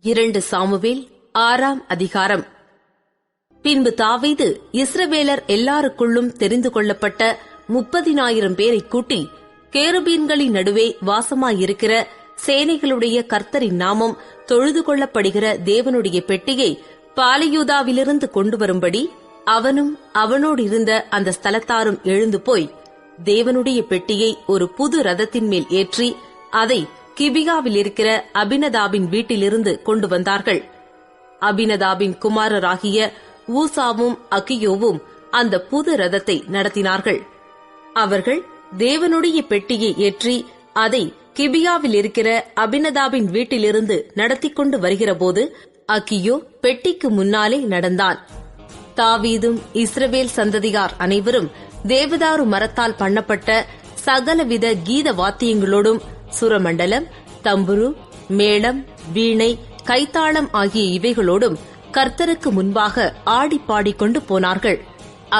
2 Samuel 6ஆம் அதிகாரம். பின்பு தாவீது இஸ்ரவேலர் எல்லாருக்குள்ளும் தெரிந்து கொள்ளப்பட்ட 30,000 பேரை கூட்டி, கேருபீன்களின் நடுவே வாசமாயிருக்கிற சேனைகளுடைய கர்த்தரின் நாமம் தொழுது கொள்ளப்படுகிற தேவனுடைய பெட்டியை பாலியூதாவிலிருந்து கொண்டு வரும்படி அவனும் அவனோடு இருந்த அந்த ஸ்தலத்தாரும் எழுந்து போய் தேவனுடைய பெட்டியை ஒரு புது ரதத்தின் மேல் ஏற்றி அதை கிபியாவில் இருக்கிற அபினதாபின் வீட்டிலிருந்து கொண்டு வந்தார்கள். அபினதாபின் குமாரராகிய ஊசாவும் அகியோவும் அந்த புது ரதத்தை நடத்தினார்கள். அவர்கள் தேவனுடைய பெட்டியை ஏற்றி அதை கிபியாவில் இருக்கிற அபினதாபின் வீட்டிலிருந்து நடத்தி கொண்டு வருகிறபோது அகியோ பெட்டிக்கு முன்னாலே நடந்தான். தாவீதும் இஸ்ரவேல் சந்ததியார் அனைவரும் தேவதாரு மரத்தால் பண்ணப்பட்ட சகலவித கீத வாத்தியங்களோடும் சுரமண்டலம், தம்புரு, மேளம், வீணை, கைத்தாளம் ஆகிய இவைகளோடும் கர்த்தருக்கு முன்பாக ஆடி பாடிக்கொண்டு போனார்கள்.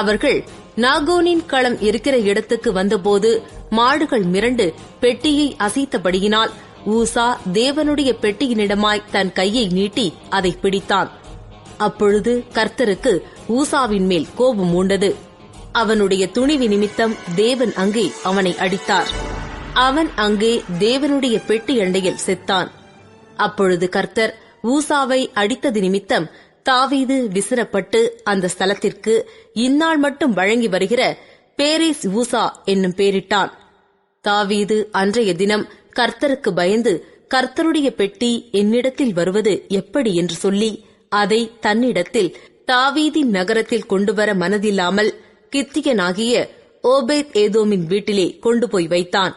அவர்கள் நாகோனின் களம் இருக்கிற இடத்துக்கு வந்தபோது மாடுகள் மிரண்டு பெட்டியை அசைத்தபடியினால் ஊசா தேவனுடைய பெட்டியினிடமாய் தன் கையை நீட்டி அதை பிடித்தான். அப்பொழுது கர்த்தருக்கு ஊசாவின் மேல் கோபம் மூண்டது. அவனுடைய துணிவு நிமித்தம் தேவன் அங்கே அவனை அடித்தார். அவன் அங்கே தேவனுடைய பெட்டி அண்டையில் செத்தான். அப்பொழுது கர்த்தர் ஊசாவை அடித்தது நிமித்தம் தாவீது விசிறப்பட்டு அந்த ஸ்தலத்திற்கு இந்நாள் மட்டும் வழங்கி வருகிற பேரேஸ் ஊசா என்னும் பேரிட்டான். தாவீது அன்றைய தினம் கர்த்தருக்கு பயந்து, கர்த்தருடைய பெட்டி என்னிடத்தில் வருவது எப்படி என்று சொல்லி அதை தன்னிடத்தில் தாவீதின் நகரத்தில் கொண்டுவர மனதில்லாமல் கித்தியனாகிய ஓபேத் ஏதோமின் வீட்டிலே கொண்டு போய் வைத்தான்.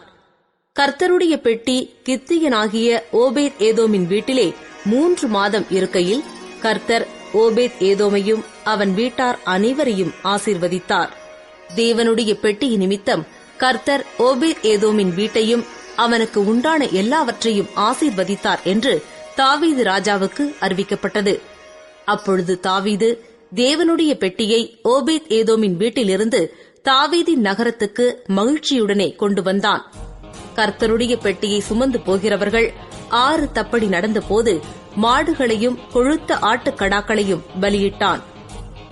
கர்த்தருடைய பெட்டி கித்தியனாகிய ஓபேத் ஏதோமின் வீட்டிலே 3 மாதம் இருக்கையில் கர்த்தர் ஓபேத் ஏதோமையும் அவன் வீட்டார் அனைவரையும் ஆசீர்வதித்தார். தேவனுடைய பெட்டி நிமித்தம் கர்த்தர் ஓபேத் ஏதோமின் வீட்டையும் அவனுக்கு உண்டான எல்லாவற்றையும் ஆசீர்வதித்தார் என்று தாவீது ராஜாவுக்கு அறிவிக்கப்பட்டது. அப்பொழுது தாவீது தேவனுடைய பெட்டியை ஓபேத் ஏதோமின் வீட்டிலிருந்து தாவீதின் நகரத்துக்கு மகிழ்ச்சியுடனே கொண்டு வந்தான். கர்த்தருடைய பெட்டியை சுமந்து போகிறவர்கள் 6 தப்படி நடந்தபோது மாடுகளையும் கொழுத்த ஆட்டுக்கடாக்களையும் பலியிட்டான்.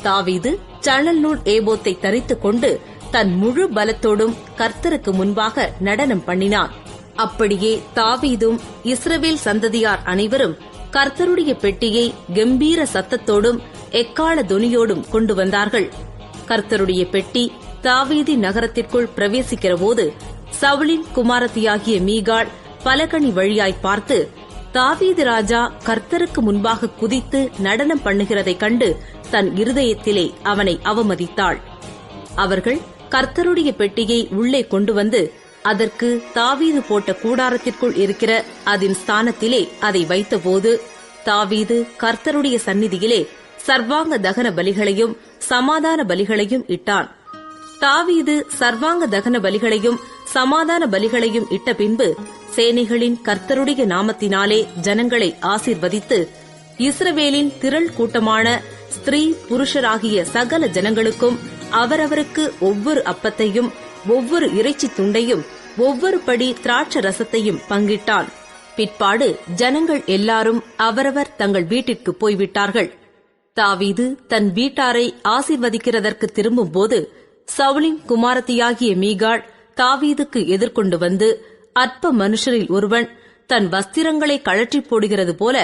தாவீது சணல் நூல் ஏபோத்தை தரித்துக் கொண்டு தன் முழு பலத்தோடும் கர்த்தருக்கு முன்பாக நடனம் பண்ணினான். அப்படியே தாவீதும் இஸ்ரவேல் சந்ததியார் அனைவரும் கர்த்தருடைய பெட்டியை கம்பீர சத்தத்தோடும் எக்காள தொனியோடும் கொண்டு வந்தார்கள். கர்த்தருடைய பெட்டி தாவீதின் நகரத்திற்குள் பிரவேசிக்கிற போது சவுலின் குமாரத்தியாகிய மீகாள் பலகணி வழியாய் பார்த்து, தாவீது ராஜா கர்த்தருக்கு முன்பாக குதித்து நடனம் பண்ணுகிறதைக் கண்டு தன் இருதயத்திலே அவனை அவமதித்தாள். அவர்கள் கர்த்தருடைய பெட்டியை உள்ளே கொண்டு வந்து அதற்கு தாவீது போட்ட கூடாரத்திற்குள் இருக்கிற அதன் ஸ்தானத்திலே அதை வைத்தபோது தாவீது கர்த்தருடைய சந்நிதியிலே சர்வாங்க தகன பலிகளையும் சமாதான பலிகளையும் இட்டான். தாவீது சர்வாங்க தகன பலிகளையும் சமாதான பலிகளையும் இட்ட பின்பு சேனைகளின் கர்த்தருடைய நாமத்தினாலே ஜனங்களை ஆசீர்வதித்து இஸ்ரவேலின் திரள் கூட்டமான ஸ்திரீ புருஷராகிய சகல ஜனங்களுக்கும் அவரவருக்கு ஒவ்வொரு அப்பத்தையும் ஒவ்வொரு இறைச்சி துண்டையும் ஒவ்வொரு படி திராட்சை ரசத்தையும் பங்கிட்டான். பிற்பாடு ஜனங்கள் எல்லாரும் அவரவர் தங்கள் வீட்டிற்கு போய்விட்டார்கள். தாவீது தன் வீட்டாரை ஆசீர்வதிக்கிறதற்கு திரும்பும்போது சவுலின் குமாரத்தியாகிய மீகாள் தாவீதுக்கு எதிர்கொண்டு வந்து, அற்ப மனுஷரில் ஒருவன் தன் வஸ்திரங்களை கழற்றி போடுகிறது போல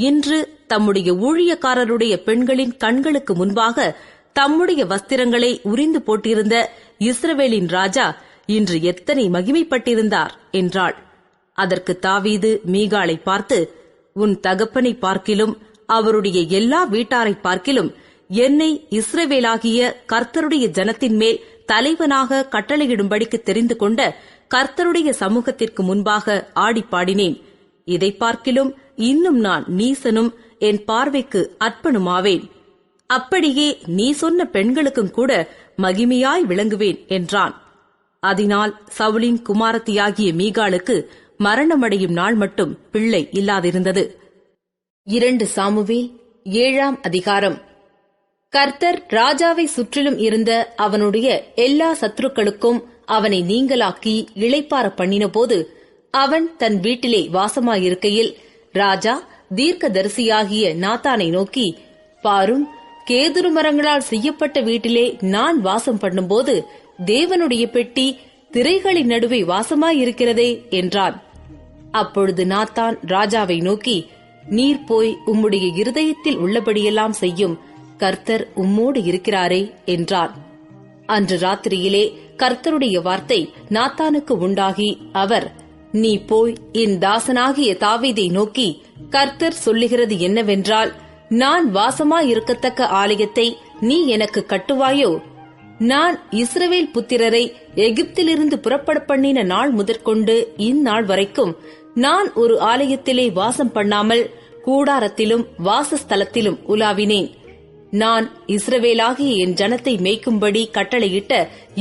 இன்று தம்முடைய ஊழியக்காரருடைய பெண்களின் கண்களுக்கு முன்பாக தம்முடைய வஸ்திரங்களை உரிந்து போட்டிருந்த இஸ்ரவேலின் ராஜா இன்று எத்தனை மகிமைப்பட்டிருந்தார் என்றாள். அதற்கு தாவீது மீகாளை பார்த்து, உன் தகப்பனை பார்க்கிலும் அவருடைய எல்லா வீட்டாரை பார்க்கிலும் என்னை இஸ்ரவேலாகிய கர்த்தருடைய ஜனத்தின் மேல் தலைவனாக கட்டளையிடும்படிக்கு தெரிந்து கொண்ட கர்த்தருடைய சமூகத்திற்கு முன்பாக ஆடிப்பாடினேன். இதை பார்க்கிலும் இன்னும் நான் நீசனும் என் பார்வைக்கு அற்பனுமாவேன். அப்படியே நீ சொன்ன பெண்களுக்கும் கூட மகிமையாய் விளங்குவேன் என்றான். அதனால் சவுலின் குமாரத்தியாகிய மீகாளுக்கு மரணமடையும் நாள் மட்டும் பிள்ளை இல்லாதிருந்தது. 2 சாமுவேல் 7ஆம் அதிகாரம். கர்த்தர் ராஜாவை சுற்றிலும் இருந்த அவனுடைய எல்லா சத்துருக்களுக்கும் அவனை நீங்கலாக்கி இளைப்பாற பண்ணினபோது அவன் தன் வீட்டிலே வாசமாயிருக்கையில் ராஜா தீர்க்கதரிசியாகிய நாத்தானை நோக்கி, பாரும், கேதுரு மரங்களால் செய்யப்பட்ட வீட்டிலே நான் வாசம் பண்ணும்போது தேவனுடைய பெட்டி திரைகளின் நடுவே வாசமாயிருக்கிறதே என்றான். அப்பொழுது நாத்தான் ராஜாவை நோக்கி, நீர் போய் உம்முடைய இருதயத்தில் உள்ளபடியெல்லாம் செய்யும், கர்த்தர் உம்மோடு இருக்கிறாரே என்றான். அன்று ராத்திரியிலே கர்த்தருடைய வார்த்தை நாத்தானுக்கு உண்டாகி, அவர், நீ போய் என் தாசனாகிய தாவீதை நோக்கி, கர்த்தர் சொல்லுகிறது என்னவென்றால், நான் வாசமாயிருக்கத்தக்க ஆலயத்தை நீ எனக்கு கட்டுவாயோ? நான் இஸ்ரவேல் புத்திரரை எகிப்திலிருந்து புறப்பட பண்ணின நாள் முதற்கொண்டு இந்நாள் வரைக்கும் நான் ஒரு ஆலயத்திலே வாசம் பண்ணாமல் கூடாரத்திலும் வாசஸ்தலத்திலும் உலாவினேன். நான் இஸ்ரவேலாகிய என் ஜனத்தை மேய்க்கும்படி கட்டளையிட்ட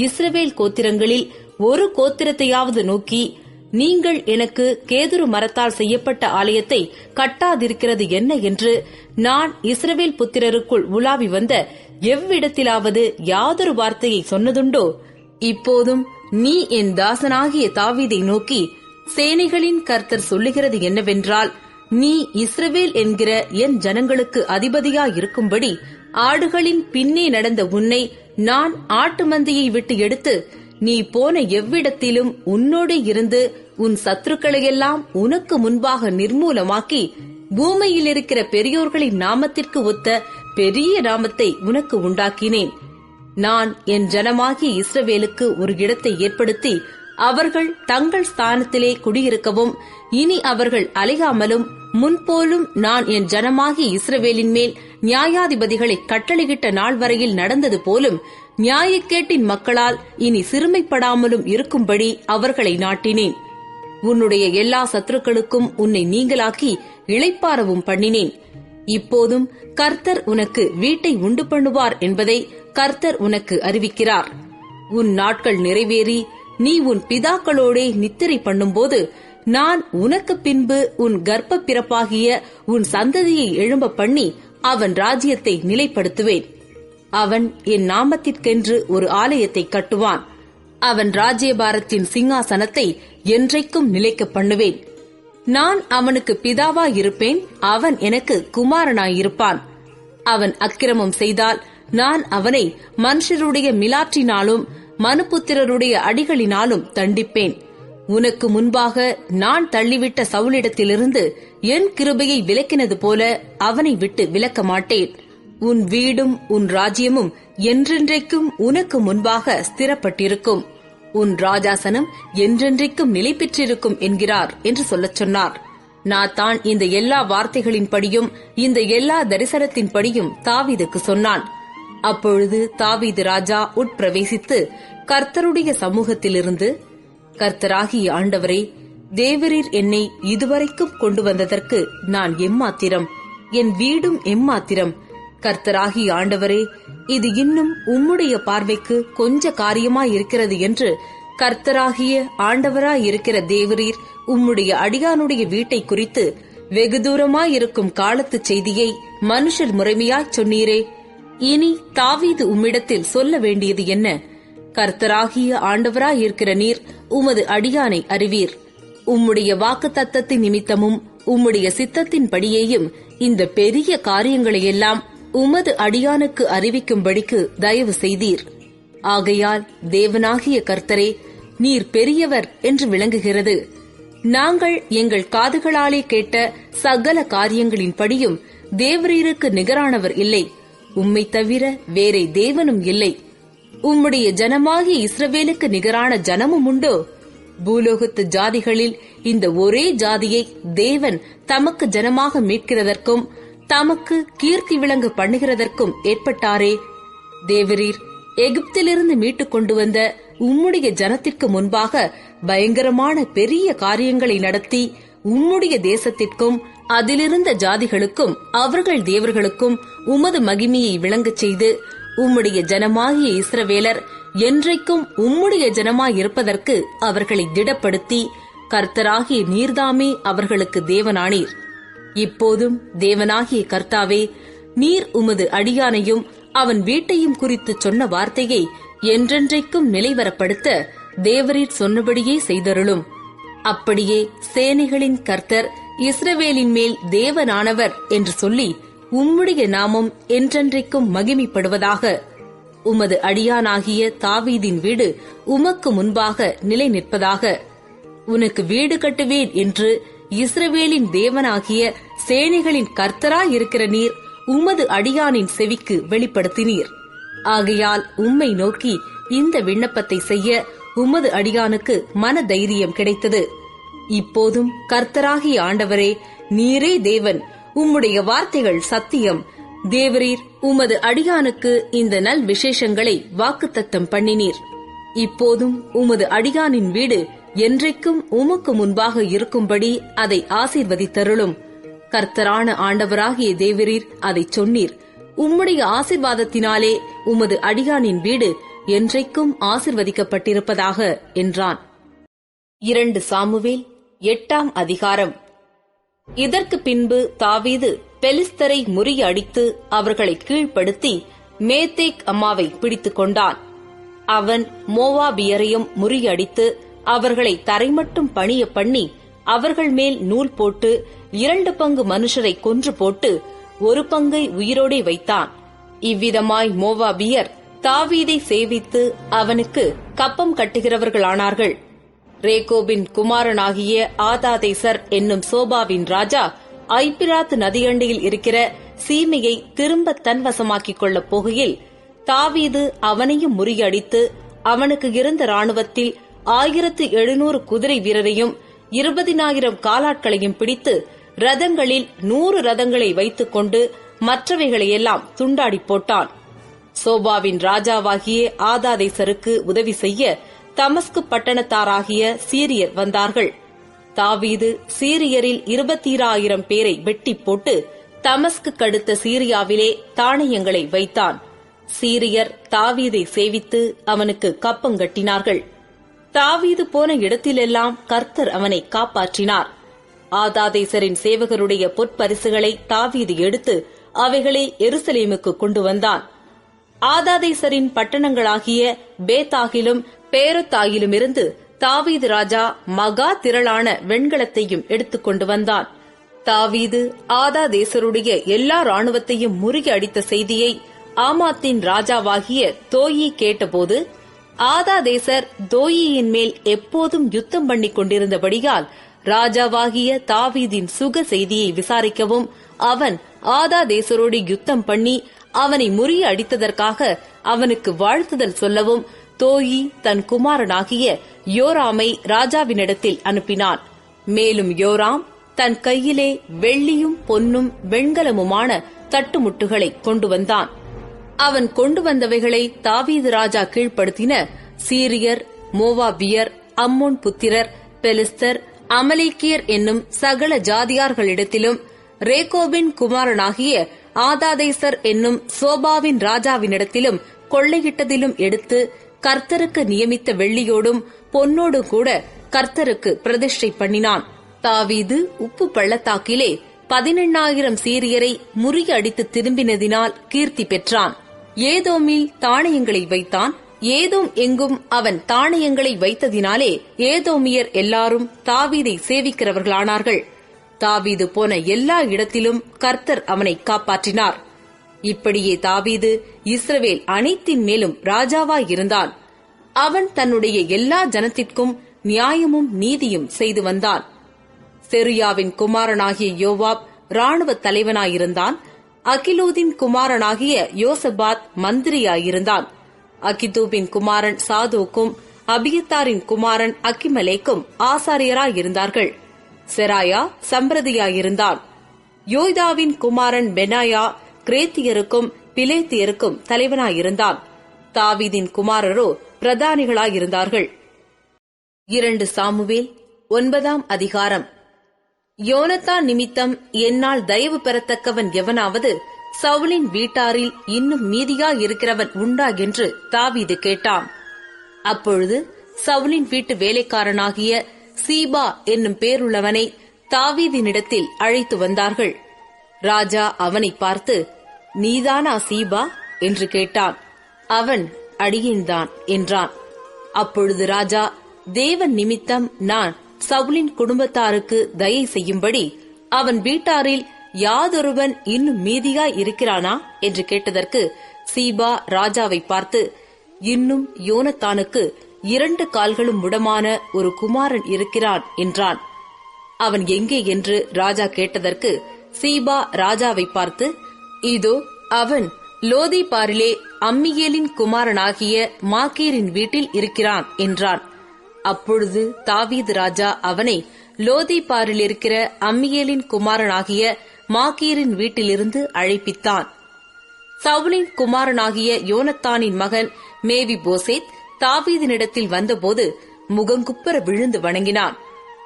இஸ்ரவேல் கோத்திரங்களில் ஒரு கோத்திரத்தையாவது நோக்கி, நீங்கள் எனக்கு கேதுரு மரத்தால் செய்யப்பட்ட ஆலயத்தை கட்டாதிருக்கிறது என்ன என்று நான் இஸ்ரவேல் புத்திரருக்குள் உலாவி வந்த எவ்விடத்திலாவது யாதொரு வார்த்தையை சொன்னதுண்டோ? இப்போதும் நீ என் தாசனாகிய தாவீதை நோக்கி, சேனைகளின் கர்த்தர் சொல்லுகிறது என்னவென்றால், நீ இஸ்ரவேல் என்கிற என் ஜனங்களுக்கு அதிபதியாயிருக்கும்படி ஆடுகளின் பின்னே நடந்த உன்னை நான் ஆட்டு மந்தையை விட்டு எடுத்து, நீ போன எவ்விடத்திலும் உன்னோடு இருந்து உன் சத்துருக்களையெல்லாம் உனக்கு முன்பாக நிர்மூலமாக்கி, பூமியில் இருக்கிற பெரியோர்களின் நாமத்திற்கு ஒத்த பெரிய நாமத்தை உனக்கு உண்டாக்கினேன். நான் என் ஜனமாகிய இஸ்ரவேலுக்கு ஒரு இடத்தை ஏற்படுத்தி அவர்கள் தங்கள் ஸ்தானத்திலே குடியிருக்கவும், இனி அவர்கள் அலையாமலும், முன்போலும் நான் என் ஜனமாகிய இஸ்ரவேலின் மேல் நியாயாதிபதிகளை கட்டளையிட்ட நாள் வரையில் நடந்தது போலும் நியாயக்கேட்டின் மக்களால் இனி சிறுமைப்படாமலும் இருக்கும்படி அவர்களை நாட்டினேன். உன்னுடைய எல்லா சத்துருக்களுக்கும் உன்னை நீங்களாக்கி இளைப்பாறவும் பண்ணினேன். இப்போதும் கர்த்தர் உனக்கு வீட்டை உண்டு பண்ணுவார் என்பதை கர்த்தர் உனக்கு அறிவிக்கிறார். உன் நாட்கள் நிறைவேறி நீ உன் பிதாக்களோடே நித்திரை பண்ணும்போது நான் உனக்கு பின்பு உன் கர்ப்ப பிறப்பாகிய உன் சந்ததியை எழும்ப பண்ணி அவன் ராஜ்யத்தை நிலைப்படுத்துவேன். அவன் என் நாமத்திற்கென்று ஒரு ஆலயத்தை கட்டுவான். அவன் ராஜ்யபாரத்தின் சிங்காசனத்தை என்றைக்கும் நிலைக்க பண்ணுவேன். நான் அவனுக்கு பிதாவாயிருப்பேன், அவன் எனக்கு குமாரனாயிருப்பான். அவன் அக்கிரமம் செய்தால் நான் அவனை மனுஷருடைய மிலாற்றினாலும் மனுபுத்திரருடைய அடிகளினாலும் தண்டிப்பேன். உனக்கு முன்பாக நான் தள்ளிவிட்ட சவுலிடத்திலிருந்து என் கிருபையை விலக்கினது போல அவனை விட்டு விலக்க மாட்டேன். உன் வீடும் உன் ராஜ்யமும் என்றென்றைக்கும் உனக்கு முன்பாக ஸ்திரப்பட்டிருக்கும். உன் ராஜாசனம் என்றென்றைக்கும் நிலை பெற்றிருக்கும் என்கிறார் என்று சொல்லச் சொன்னார். நாத்தான் இந்த எல்லா வார்த்தைகளின்படியும் இந்த எல்லா தரிசனத்தின்படியும் தாவீதுக்கு சொன்னான். அப்பொழுது தாவீது ராஜா உட்பிரவேசித்து கர்த்தருடைய சமூகத்திலிருந்து, கர்த்தராகிய ஆண்டவரே, தேவரீர் என்னை இதுவரைக்கும் கொண்டு வந்ததற்கு நான் எம்மாத்திரம், என் வீடும் எம்மாத்திரம். கர்த்தராகிய ஆண்டவரே, இது இன்னும் உம்முடைய பார்வைக்கு கொஞ்ச காரியமாயிருக்கிறது என்று கர்த்தராகிய ஆண்டவராயிருக்கிற தேவரீர் உம்முடைய அடியானுடைய வீட்டை குறித்து வெகு தூரமாயிருக்கும் காலத்து செய்தியை மனுஷர் முறைமையாய்ச் சொன்னீரே. இனி தாவீது உம்மிடத்தில் சொல்ல வேண்டியது என்ன? கர்த்தராகிய ஆண்டவராயிருக்கிற நீர் உமது அடியானை அறிவீர். உம்முடைய வாக்குத்தத்தத்தின் நிமித்தமும் உம்முடைய சித்தத்தின் படியேயும் இந்த பெரிய காரியங்களையெல்லாம் உமது அடியானுக்கு அறிவிக்கும்படிக்கு தயவு செய்தீர். ஆகையால் தேவனாகிய கர்த்தரே, நீர் பெரியவர் என்று விளங்குகிறது. நாங்கள் எங்கள் காதுகளாலே கேட்ட சகல காரியங்களின்படியும் தேவரீருக்கு நிகரானவர் இல்லை. உம்மை தவிர வேறே தேவனும் இல்லை. உம்முடைய ஜனமாகிய இஸ்ரவேலுக்கு நிகரான ஜனமும் உண்டோ? பூலோகத்து ஜாதிகளில் இந்த ஒரே ஜாதியை தேவன் தமக்கு ஜனமாக மீட்கிறதற்கும் தமக்கு கீர்த்தி விளங்க பண்ணுகிறதற்கும் ஏற்பட்டாரே. தேவரீர் எகிப்திலிருந்து மீட்டுக் கொண்டு வந்த உம்முடைய ஜனத்திற்கு முன்பாக பயங்கரமான பெரிய காரியங்களை நடத்தி உம்முடைய தேசத்திற்கும் அதிலிருந்த ஜாதிகளுக்கும் அவர்கள் தேவர்களுக்கும் உமது மகிமையை விளங்கச் செய்து உம்முடைய ஜனமாகிய இஸ்ரவேலர் என்றைக்கும் உம்முடைய ஜனமாயிருப்பதற்கு அவர்களை திடப்படுத்தி கர்த்தராகிய நீர்தாமே அவர்களுக்கு தேவனானீர். இப்போதும் தேவனாகிய கர்த்தாவே, நீர் உமது அடியானையும் அவன் வீட்டையும் குறித்து சொன்ன வார்த்தையை என்றென்றைக்கும் நிலைவரப்படுத்த தேவரீர் சொன்னபடியே செய்தருளும். அப்படியே சேனைகளின் கர்த்தர் இஸ்ரவேலின் மேல் தேவனானவர் என்று சொல்லி உம்முடைய நாமம் என்றென்றைக்கும் மகிமைப்படுவதாக. உமது அடியானாகிய தாவீதின் வீடு உமக்கு முன்பாக நிலை நிற்பதாக. உனக்கு வீடு கட்டுவேன் என்று இஸ்ரவேலின் தேவனாகிய சேனைகளின் கர்த்தராயிருக்கிற நீர் உமது அடியானின் செவிக்கு வெளிப்படுத்தினீர். ஆகையால் உம்மை நோக்கி இந்த விண்ணப்பத்தை செய்ய உமது அடியானுக்கு மன தைரியம் கிடைத்தது. இப்போதும் கர்த்தராகிய ஆண்டவரே, நீரே தேவன், உம்முடைய வார்த்தைகள் சத்தியம். தேவரீர் உமது அடியானுக்கு இந்த நல் விசேஷங்களை வாக்குத்தத்தம் பண்ணினீர். இப்போதும் உமது அடியானின் வீடு என்றைக்கும் உமக்கு முன்பாக இருக்கும்படி அதை ஆசீர்வதித்தருளும். கர்த்தரான ஆண்டவராகிய தேவரீர் அதை சொன்னீர். உம்முடைய ஆசீர்வாதத்தினாலே உமது அடியானின் வீடு என்றைக்கும் ஆசீர்வதிக்கப்பட்டிருப்பதாக என்றான். 2 சாமுவேல் 8ஆம் அதிகாரம். இதற்கு பின்பு தாவீது பெலிஸ்தரை முறியடித்து அவர்களை கீழ்ப்படுத்தி மேத்தேக் அம்மாவை பிடித்துக் கொண்டான். அவன் மோவாபியரையும் முறியடித்து அவர்களை தரைமட்டும் பணிய பண்ணி அவர்கள் மேல் நூல் போட்டு 2 பங்கு மனுஷரை கொன்று போட்டு 1 பங்கை உயிரோடே வைத்தான். இவ்விதமாய் மோவாபியர் தாவீதை சேவித்து அவனுக்கு கப்பம் கட்டுகிறவர்களானார்கள். ரேகோபின் குமாரனாகிய ஆதாதேசர் என்னும் சோபாவின் ராஜா ஐப்பிராத் நதியண்டையில் இருக்கிற சீமையை திரும்ப தன்வசமாக்கிக் கொள்ளப் போகையில் தாவீது அவனையும் முறியடித்து அவனுக்கு இருந்த ராணுவத்தில் 1700 குதிரை வீரரையும் 20,000 காலாட்களையும் பிடித்து ரதங்களில் 100 ரதங்களை வைத்துக் கொண்டு மற்றவைகளையெல்லாம் துண்டாடி போட்டான். சோபாவின் ராஜாவாகிய ஆதாதேசருக்கு உதவி செய்ய தமஸ்கு பட்டணத்தாராகிய சீரியர் வந்தார்கள். தாவீது சீரியரில் 20,000 பேரை வெட்டி போட்டு தமஸ்கு கடுத்த சீரியாவிலே தானியங்களை வைத்தான். சீரியர் தாவீதை சேவித்து அவனுக்கு கப்பங்கட்டினார்கள். தாவீது போன இடத்திலெல்லாம் கர்த்தர் அவனை காப்பாற்றினார். ஆதாதேசரின் சேவகருடைய பொற்பரிசுகளை தாவீது எடுத்து அவைகளை எருசலேமுக்கு கொண்டு வந்தான். ஆதாதேசரின் பட்டணங்களாகிய பேத்தாகிலும் பேரத்தாயிலுமிருந்து தாவீது ராஜா மகா திரளான வெண்கலத்தையும் எடுத்துக் கொண்டு வந்தான். தாவீது ஆதாதேசருடைய எல்லா ராணுவத்தையும் முறியடித்த செய்தியை ஆமாத்தின் ராஜாவாகிய தோயி கேட்டபோது, ஆதாதேசர் தோயியின் மேல் எப்போதும் யுத்தம் பண்ணிக் கொண்டிருந்தபடியால் ராஜாவாகிய தாவீதின் சுக செய்தியை விசாரிக்கவும் அவன் ஆதாதேசரோடு யுத்தம் பண்ணி அவனை முறியடித்ததற்காக அவனுக்கு வாழ்த்துதல் சொல்லவும் தோயி தன் குமாரனாகிய யோராமை ராஜாவினிடத்தில் அனுப்பினான். மேலும் யோராம் தன் கையிலே வெள்ளியும் பொன்னும் வெண்கலமுமான தட்டுமுட்டுகளை கொண்டு வந்தான். அவன் கொண்டு வந்தவைகளை தாவீது ராஜா கீழ்ப்படுத்தின சீரியர், மோவாபியர், அம்மோன் புத்திரர், பெலிஸ்தர், அமலேக்கியர் என்னும் சகல ஜாதியார்களிடத்திலும் ரேகோபின் குமாரனாகிய ஆதாதேசர் என்னும் சோபாவின் ராஜாவினிடத்திலும் கொள்ளையிட்டதிலும் எடுத்து கர்த்தருக்கு நியமித்த வெள்ளியோடும் பொன்னோடு கூட கர்த்தருக்கு பிரதிஷ்டை பண்ணினான். தாவீது உப்பு பள்ளத்தாக்கிலே 18,000 சீரியரை முறியடித்து திரும்பினதினால் கீர்த்தி பெற்றான். ஏதோமில் தானியங்களை வைத்தான். ஏதோம் எங்கும் அவன் தானியங்களை வைத்ததினாலே ஏதோமியர் எல்லாரும் தாவீதை சேவிக்கிறவர்களானார்கள். தாவீது போன எல்லா இடத்திலும் கர்த்தர் அவனை காப்பாற்றினார். இப்படியே தாவீது இஸ்ரவேல் அனைத்தின் மேலும் ராஜாவாயிருந்தான். அவன் தன்னுடைய எல்லா ஜனத்திற்கும் நியாயமும் நீதியும் செய்து வந்தான். செருயாவின் குமாரனாகிய யோவாப் ராணுவ தலைவனாயிருந்தான். அகிலூதின் குமாரனாகிய யோசபாத் மந்திரியாயிருந்தான். அகிதூபின் குமாரன் சாதோக்கும் அபியத்தாரின் குமாரன் அகிமலேக்கும் ஆசாரியராயிருந்தார்கள். செராயா சம்பிரதியாயிருந்தான். யோய்தாவின் குமாரன் பெனாயா கிரேத்தியருக்கும் பிலேத்தியருக்கும் தலைவனாயிருந்தான். தாவீதின் குமாரரோ பிரதானிகளாயிருந்தார்கள். 2 சாமுவேல் 9ஆம் அதிகாரம். யோனத்தான் நிமித்தம் என்னால் தயவு பெறத்தக்கவன் எவனாவது சவுலின் வீட்டாரில் இன்னும் மீதியாயிருக்கிறவன் உண்டா என்று தாவீது கேட்டான். அப்பொழுது சவுலின் வீட்டு வேலைக்காரனாகிய சீபா என்னும் பேருள்ளவனை தாவீதினிடத்தில் அழைத்து வந்தார்கள். ராஜா அவனை பார்த்து, நீதானா சீபா என்று கேட்டான். அவன், அடியேன்தான் என்றான். அப்பொழுது ராஜா, தேவன் நிமித்தம் நான் சவுலின் குடும்பத்தாருக்கு தயை செய்யும்படி அவன் வீட்டாரில் யாதொருவன் இன்னும் மீதியாய் இருக்கிறானா என்று கேட்டதற்கு சீபா ராஜாவை பார்த்து, இன்னும் யோனத்தானுக்கு 2 கால்களும் முடமான ஒரு குமாரன் இருக்கிறான் என்றான். அவன் எங்கே என்று ராஜா கேட்டதற்கு சீபா ராஜாவை பார்த்து, இதோ அவன் லோதிபாரிலே அம்மியேலின் குமாரனாகிய மாக்கீரின் வீட்டில் இருக்கிறான் என்றான். அப்பொழுது தாவீது ராஜா அவனை லோதிபாரில் இருக்கிற அம்மியேலின் குமாரனாகிய மாக்கீரின் வீட்டிலிருந்து அழைப்பித்தான். சவுலின் குமாரனாகிய யோனத்தானின் மகன் மேவி போசேத் தாவீதினிடத்தில் வந்தபோது முகங்குப்புற விழுந்து வணங்கினான்.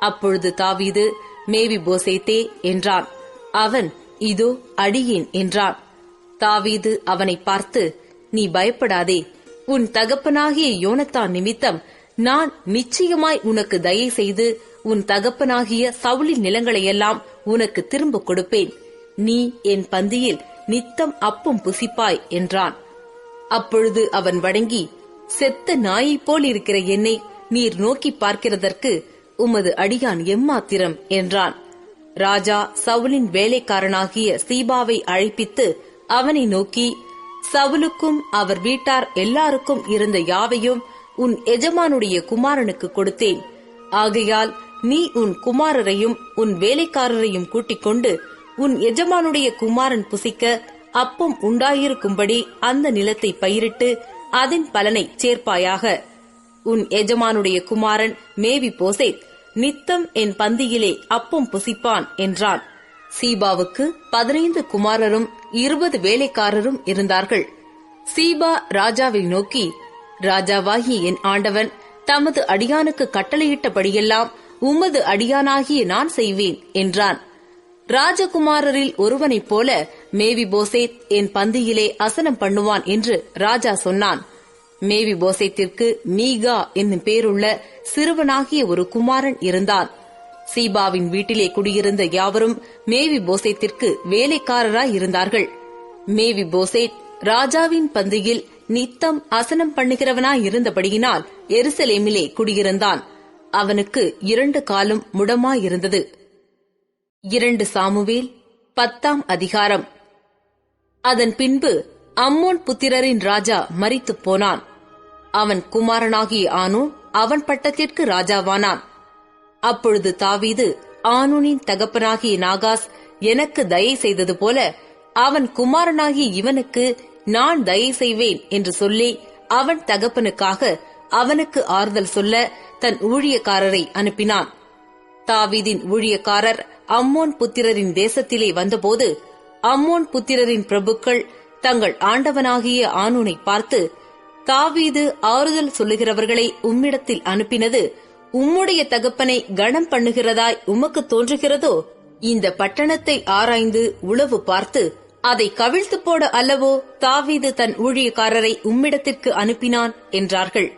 அப்பொழுது தாவீது, மேவி போசேத்தே என்றான். அவன், இதோ அடியேன் என்றான். தாவீது அவனை பார்த்து, நீ பயப்படாதே, உன் தகப்பனாகிய யோனத்தான் நிமித்தம் நான் நிச்சயமாய் உனக்கு தயை செய்து உன் தகப்பனாகிய சவுலின் நிலங்களையெல்லாம் உனக்கு திரும்ப கொடுப்பேன். நீ என் பந்தியில் நித்தம் அப்பம் புசிப்பாய் என்றான். அப்பொழுது அவன் வணங்கி, செத்த நாயைப் போல் இருக்கிற என்னை நீர் நோக்கி பார்க்கிறதற்கு உமது அடியான் எம்மாத்திரம் என்றான். ராஜா சவுலின் வேலைக்காரனாகிய சீபாவை அழைப்பித்து அவனை நோக்கி, சவுலுக்கும் அவர் வீட்டார் எல்லாருக்கும் இருந்த யாவையும் உன் எஜமானுடைய குமாரனுக்கு கொடுத்தேன். ஆகையால் நீ உன் குமாரரையும் உன் வேலைக்காரரையும் கூட்டிக் கொண்டு உன் எஜமானுடைய குமாரன் புசிக்க அப்பம் உண்டாயிருக்கும்படி அந்த நிலத்தை பயிரிட்டு அதன் பலனை சேர்ப்பாயாக. உன் எஜமானுடைய குமாரன் மேவி போசேத் நித்தம் என் பந்தியிலே அப்பம் புசிப்பான் என்றான். சீபாவுக்கு 15 குமாரரும் 20 வேலைக்காரரும் இருந்தார்கள். சீபா ராஜாவை நோக்கி, ராஜாவாகிய என் ஆண்டவன் தமது அடியானுக்கு கட்டளையிட்டபடியெல்லாம் உமது அடியானாகிய நான் செய்வேன் என்றான். ராஜகுமாரரில் ஒருவனைப் போல மேவி போசேத் என் பந்தியிலே அசனம் பண்ணுவான் என்று ராஜா சொன்னான். மேவி போசேத்திற்கு மீகா என்னும் பேருள்ள சிறுவனாகிய ஒரு குமாரன் இருந்தான். சீபாவின் வீட்டிலே குடியிருந்த யாவரும் மேவி போசேத்திற்கு வேலைக்காரராய் இருந்தார்கள். மேவி போசேத் ராஜாவின் பந்தியில் நித்தம் அசனம் பண்ணுகிறவனாய் இருந்தபடியினால் எருசலேமிலே குடியிருந்தான். அவனுக்கு 2 காலும் முடமாயிருந்தது. 2 சாமுவேல் 10ஆம் அதிகாரம். அதன் பின்பு அம்மோன் புத்திரரின் ராஜா மரித்துப் போனான். அவன் குமாரனாகிய ஆனூன் அவன் பட்டத்திற்கு ராஜாவானான். அப்பொழுது தாவீது, ஆனூனின் தகப்பனாகிய நாகாஸ் எனக்கு தயை செய்தது போல அவன் குமாரனாகிய இவனுக்கு நான் தயை செய்வேன் என்று சொல்லி அவன் தகப்பனுக்காக அவனுக்கு ஆறுதல் சொல்ல தன் ஊழியக்காரரை அனுப்பினான். தாவீதின் ஊழியக்காரர் அம்மோன் புத்திரரின் தேசத்திலே வந்தபோது அம்மோன் புத்திரரின் பிரபுக்கள் தங்கள் ஆண்டவனாகிய ஆனூனை பார்த்து, தாவீது ஆறுதல் சொல்லுகிறவர்களை உம்மிடத்தில் அனுப்பினது உம்முடைய தகப்பனை கனம் பண்ணுகிறதாய் உமக்கு தோன்றுகிறதோ? இந்த பட்டணத்தை ஆராய்ந்து உளவு பார்த்து அதை கவிழ்த்து போட அல்லவோ தாவீது தன் ஊழியக்காரரை உம்மிடத்திற்கு அனுப்பினான் என்றார்கள்.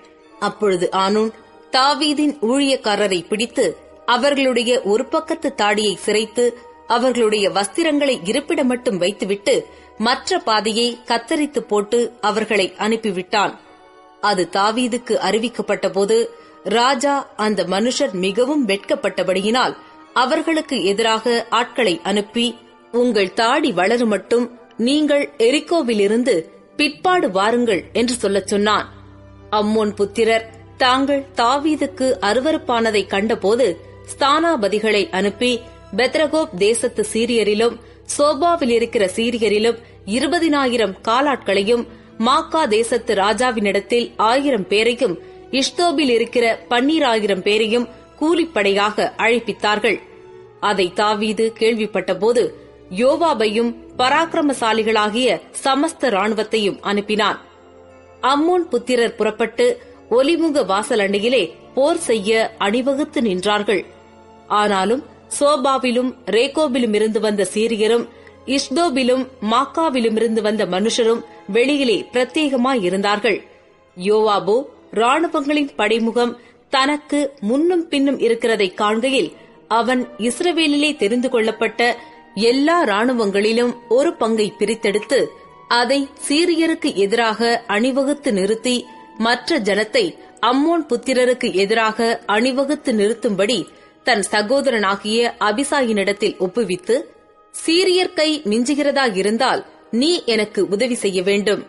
அப்பொழுது ஆனூன் தாவீதின் ஊழியக்காரரை பிடித்து அவர்களுடைய ஒரு பக்கத்து தாடியை சிரைத்து அவர்களுடைய வஸ்திரங்களை இருப்பிடம் மட்டும் வைத்துவிட்டு மற்ற பாதியை கத்தரித்து போட்டு அவர்களை அனுப்பிவிட்டான். அது தாவீதுக்கு அறிவிக்கப்பட்ட போது ராஜா அந்த மனுஷர் மிகவும் வெட்கப்பட்டபடியினால் அவர்களுக்கு எதிராக ஆட்களை அனுப்பி, உங்கள் தாடி வளரும் மட்டும் நீங்கள் எரிகோவிலிருந்து பிற்பாடு வாருங்கள் என்று சொல்லச் சொன்னான். அம்மோன் புத்திரர் தாங்கள் தாவீதுக்கு அருவருப்பானதை கண்டபோது ஸ்தானாபதிகளை அனுப்பி பெத்ரகோப் தேசத்து சீரியரிலும் சோபாவில் இருக்கிற சீரியரிலும் 20,000 காலாட்களையும் மாக்கா தேசத்து ராஜாவினிடத்தில் 1000 பேரையும் இஷ்தோபில் இருக்கிற 12,000 பேரையும் கூலிப்படையாக அழைப்பித்தார்கள். அதை தாவீது கேள்விப்பட்டபோது யோவாபையும் பராக்கிரமசாலிகளாகிய சமஸ்த ராணுவத்தையும் அனுப்பினான். அம்மோன் புத்திரர் புறப்பட்டு ஒலிமுக வாசல் அண்டையிலே போர் செய்ய அணிவகுத்து நின்றார்கள். ஆனாலும் சோபாவிலும் ரேகோபிலும் இருந்து வந்த சீரியரும் இஷ்தோபிலும் மாக்காவிலும் இருந்து வந்த மனுஷரும் வெளியிலே பிரத்யேகமாயிருந்தார்கள். யோவாபோ ராணுவங்களின் படைமுகம் தனக்கு முன்னும் பின்னும் இருக்கிறதை காண்கையில் அவன் இஸ்ரவேலிலே தெரிந்து கொள்ளப்பட்ட எல்லா ராணுவங்களிலும் ஒரு பங்கை பிரித்தெடுத்து அதை சீரியருக்கு எதிராக அணிவகுத்து நிறுத்தி மற்ற ஜனத்தை அம்மோன் புத்திரருக்கு எதிராக அணிவகுத்து நிறுத்தும்படி தன் சகோதரனாகிய அபிசாயினிடத்தில் ஒப்புவித்து, சீரியர் கை மிஞ்சுகிறதா இருந்தால் நீ எனக்கு உதவி செய்ய வேண்டும்.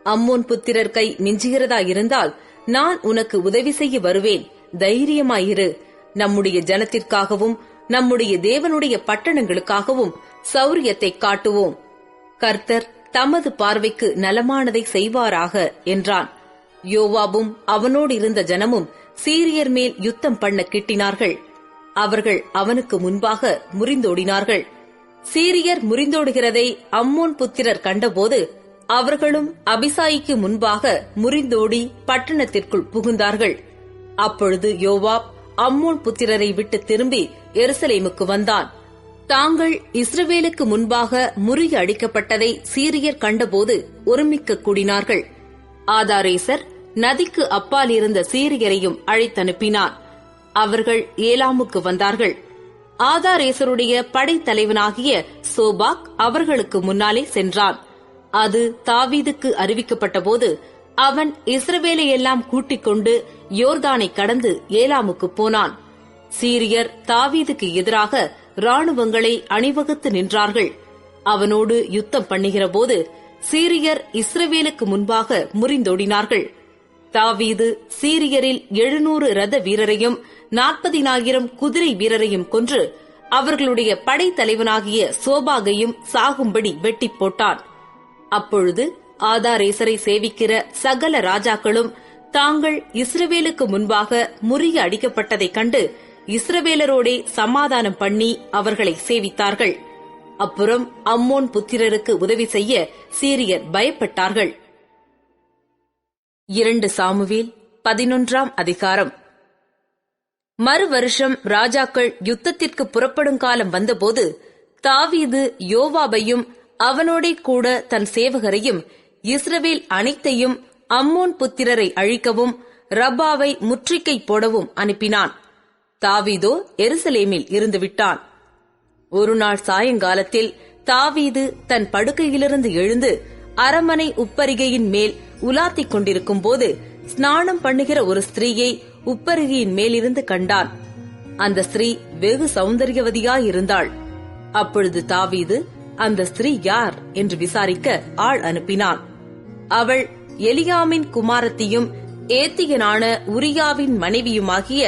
அம்மோன் புத்திரர் கை மிஞ்சுகிறதா இருந்தால் நான் உனக்கு உதவி செய்ய வருவேன். தைரியமாயிரு. நம்முடைய ஜனத்திற்காகவும் நம்முடைய தேவனுடைய பட்டணங்களுக்காகவும் சௌரியத்தை காட்டுவோம். கர்த்தர் தமது பார்வைக்கு நலமானதை செய்வாராக என்றான். யோவாபும் அவனோடு இருந்த ஜனமும் சீரியர் மேல் யுத்தம் பண்ண கிட்டினார்கள். அவர்கள் அவனுக்கு முன்பாக முறிந்தோடினார்கள். சீரியர் முறிந்தோடுகிறதை அம்மோன் புத்திரர் கண்டபோது அவர்களும் அபிசாயிக்கு முன்பாக முறிந்தோடி பட்டணத்திற்குள் புகுந்தார்கள். அப்பொழுது யோவாப் அம்மோன் புத்திரரை விட்டு திரும்பி எருசலேமுக்கு வந்தான். தாங்கள் இஸ்ரவேலுக்கு முன்பாக முறியடிக்கப்பட்டதை சீரியர் கண்டபோது ஒருமிக்க கூடினார்கள். ஆதாரேசர் நதிக்கு அப்பால் இருந்த சீரியரையும் அழைத்தனுப்பினார். அவர்கள் ஏலாமுக்கு வந்தார்கள். ஆதாரேசருடைய படைத்தலைவனாகிய சோபாக் அவர்களுக்கு முன்னாலே சென்றான். அது தாவீதுக்கு அறிவிக்கப்பட்டபோது அவன் இஸ்ரவேலை எல்லாம் கூட்டிக் கொண்டு யோர்தானை கடந்து ஏலாமுக்கு போனான். சீரியர் தாவீதுக்கு எதிராக இராணுவங்களை அணிவகுத்து நின்றார்கள். அவனோடு யுத்தம் பண்ணுகிற போது சீரியர் இஸ்ரவேலுக்கு முன்பாக முறிந்தோடினார்கள். தாவீது சீரியரில் 700 ரத வீரரையும் 40,000 குதிரை வீரரையும் கொன்று அவர்களுடைய படைத்தலைவனாகிய சோபாகையும் சாகும்படி வெட்டி போட்டான். அப்பொழுது ஆதாரேசரை சேவிக்கிற சகல ராஜாக்களும் தாங்கள் இஸ்ரவேலுக்கு முன்பாக முறிய அடிக்கப்பட்டதைக் கண்டு இஸ்ரவேலரோடே சமாதானம் பண்ணி அவர்களை சேவித்தார்கள். அப்புறம் அம்மோன் புத்திரருக்கு உதவி செய்ய சீரியர் பயப்பட்டார்கள். 2 சாமுவேல் 11ஆம் அதிகாரம். மறு வருஷம் ராஜாக்கள் யுத்தத்திற்கு புறப்படும் காலம் வந்தபோது தாவீது யோவாபையும் அவனோடே கூட தன் சேவகரையும் இஸ்ரவேல் அனைத்தையும் அம்மோன் புத்திரரை அழிக்கவும் ரப்பாவை முற்றுகை போடவும் அனுப்பினான். தாவீதோ எருசலேமில் இருந்துவிட்டான். ஒரு நாள் சாயங்காலத்தில் தாவீது தன் படுக்கையிலிருந்து எழுந்து அரமனை உப்பரிகையின் மேல் உலாத்திக் கொண்டிருக்கும் போது ஸ்நானம் பண்ணுகிற ஒரு ஸ்திரீயை உப்பரிகையின் மேலிருந்து கண்டான். அந்த ஸ்திரீ வெகு சௌந்தரியவதியாயிருந்தாள். அப்பொழுது தாவீது அந்த ஸ்திரீ யார் என்று விசாரிக்க ஆள் அனுப்பினான். அவள் எலியாமின் குமாரத்தியும் ஏத்தியனான உரியாவின் மனைவியுமாகிய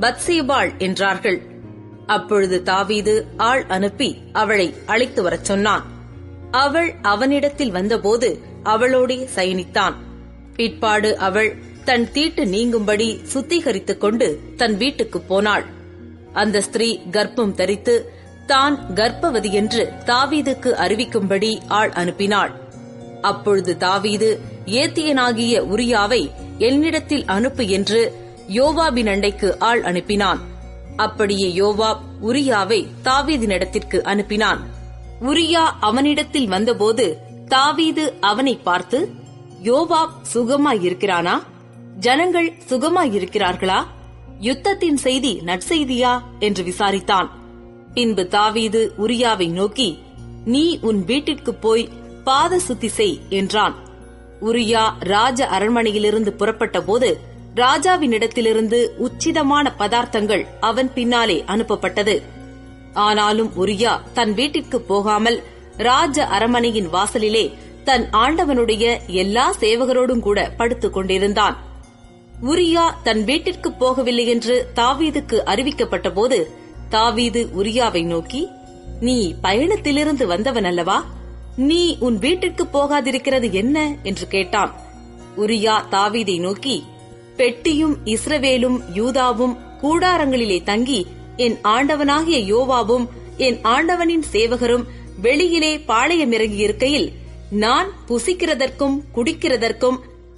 பத்சேபாள் என்றார்கள். அப்பொழுது தாவீது ஆள் அனுப்பி அவளை அழைத்து வரச் சொன்னான். அவள் அவனிடத்தில் வந்தபோது அவளோடே சயனித்தான். பிற்பாடு அவள் தன் தீட்டு நீங்கும்படி சுத்திகரித்துக் கொண்டு தன் வீட்டுக்குப் போனாள். அந்த ஸ்திரீ கர்ப்பம் தரித்து தான் கர்ப்பவதி என்று தாவீதுக்கு அறிவிக்கும்படி ஆள் அனுப்பினாள். அப்பொழுது தாவீது ஏத்தியனாகிய உரியாவை என்னிடத்தில் அனுப்பு என்று யோவாபின் அண்டைக்கு ஆள் அனுப்பினான். அப்படியே யோவாப் உரியாவை தாவீதினிடத்திற்கு அனுப்பினான். உரியா அவனிடத்தில் வந்தபோது தாவீது அவனை பார்த்து, யோவாப் சுகமாயிருக்கிறானா? ஜனங்கள் சுகமாயிருக்கிறார்களா? யுத்தத்தின் செய்தி நற்செய்தியா என்று விசாரித்தான். பின்பு தாவீது உரியாவை நோக்கி, நீ உன் வீட்டிற்கு போய் பாத சுத்தி செய் என்றான். உரியா ராஜ அரண்மனையிலிருந்து புறப்பட்ட போது ராஜாவினிடத்திலிருந்து உச்சிதமான பதார்த்தங்கள் அவன் பின்னாலே அனுப்பப்பட்டது. ஆனாலும் உரியா தன் வீட்டிற்கு போகாமல் ராஜ அரண்மனையின் வாசலிலே தன் ஆண்டவனுடைய எல்லா சேவகரோடும் கூட படுத்துக் கொண்டிருந்தான். உரியா தன் வீட்டிற்கு போகவில்லை என்று தாவீதுக்கு அறிவிக்கப்பட்ட போது தாவீது உரியாவை நோக்கி, நீ பயணத்திலிருந்து வந்தவன் அல்லவா? நீ உன் வீட்டிற்கு போகாதிருக்கிறது என்ன என்று கேட்டான். உரியா தாவீதை நோக்கி, பெட்டியும் இஸ்ரவேலும் யூதாவும் கூடாரங்களிலே தங்கி என் ஆண்டவனாகிய யோவாபும் என் ஆண்டவனின் சேவகரும் வெளியிலே பாளையமிறங்கியிருக்கையில் நான் புசிக்கிறதற்கும் குடிக்கிறதற்கும்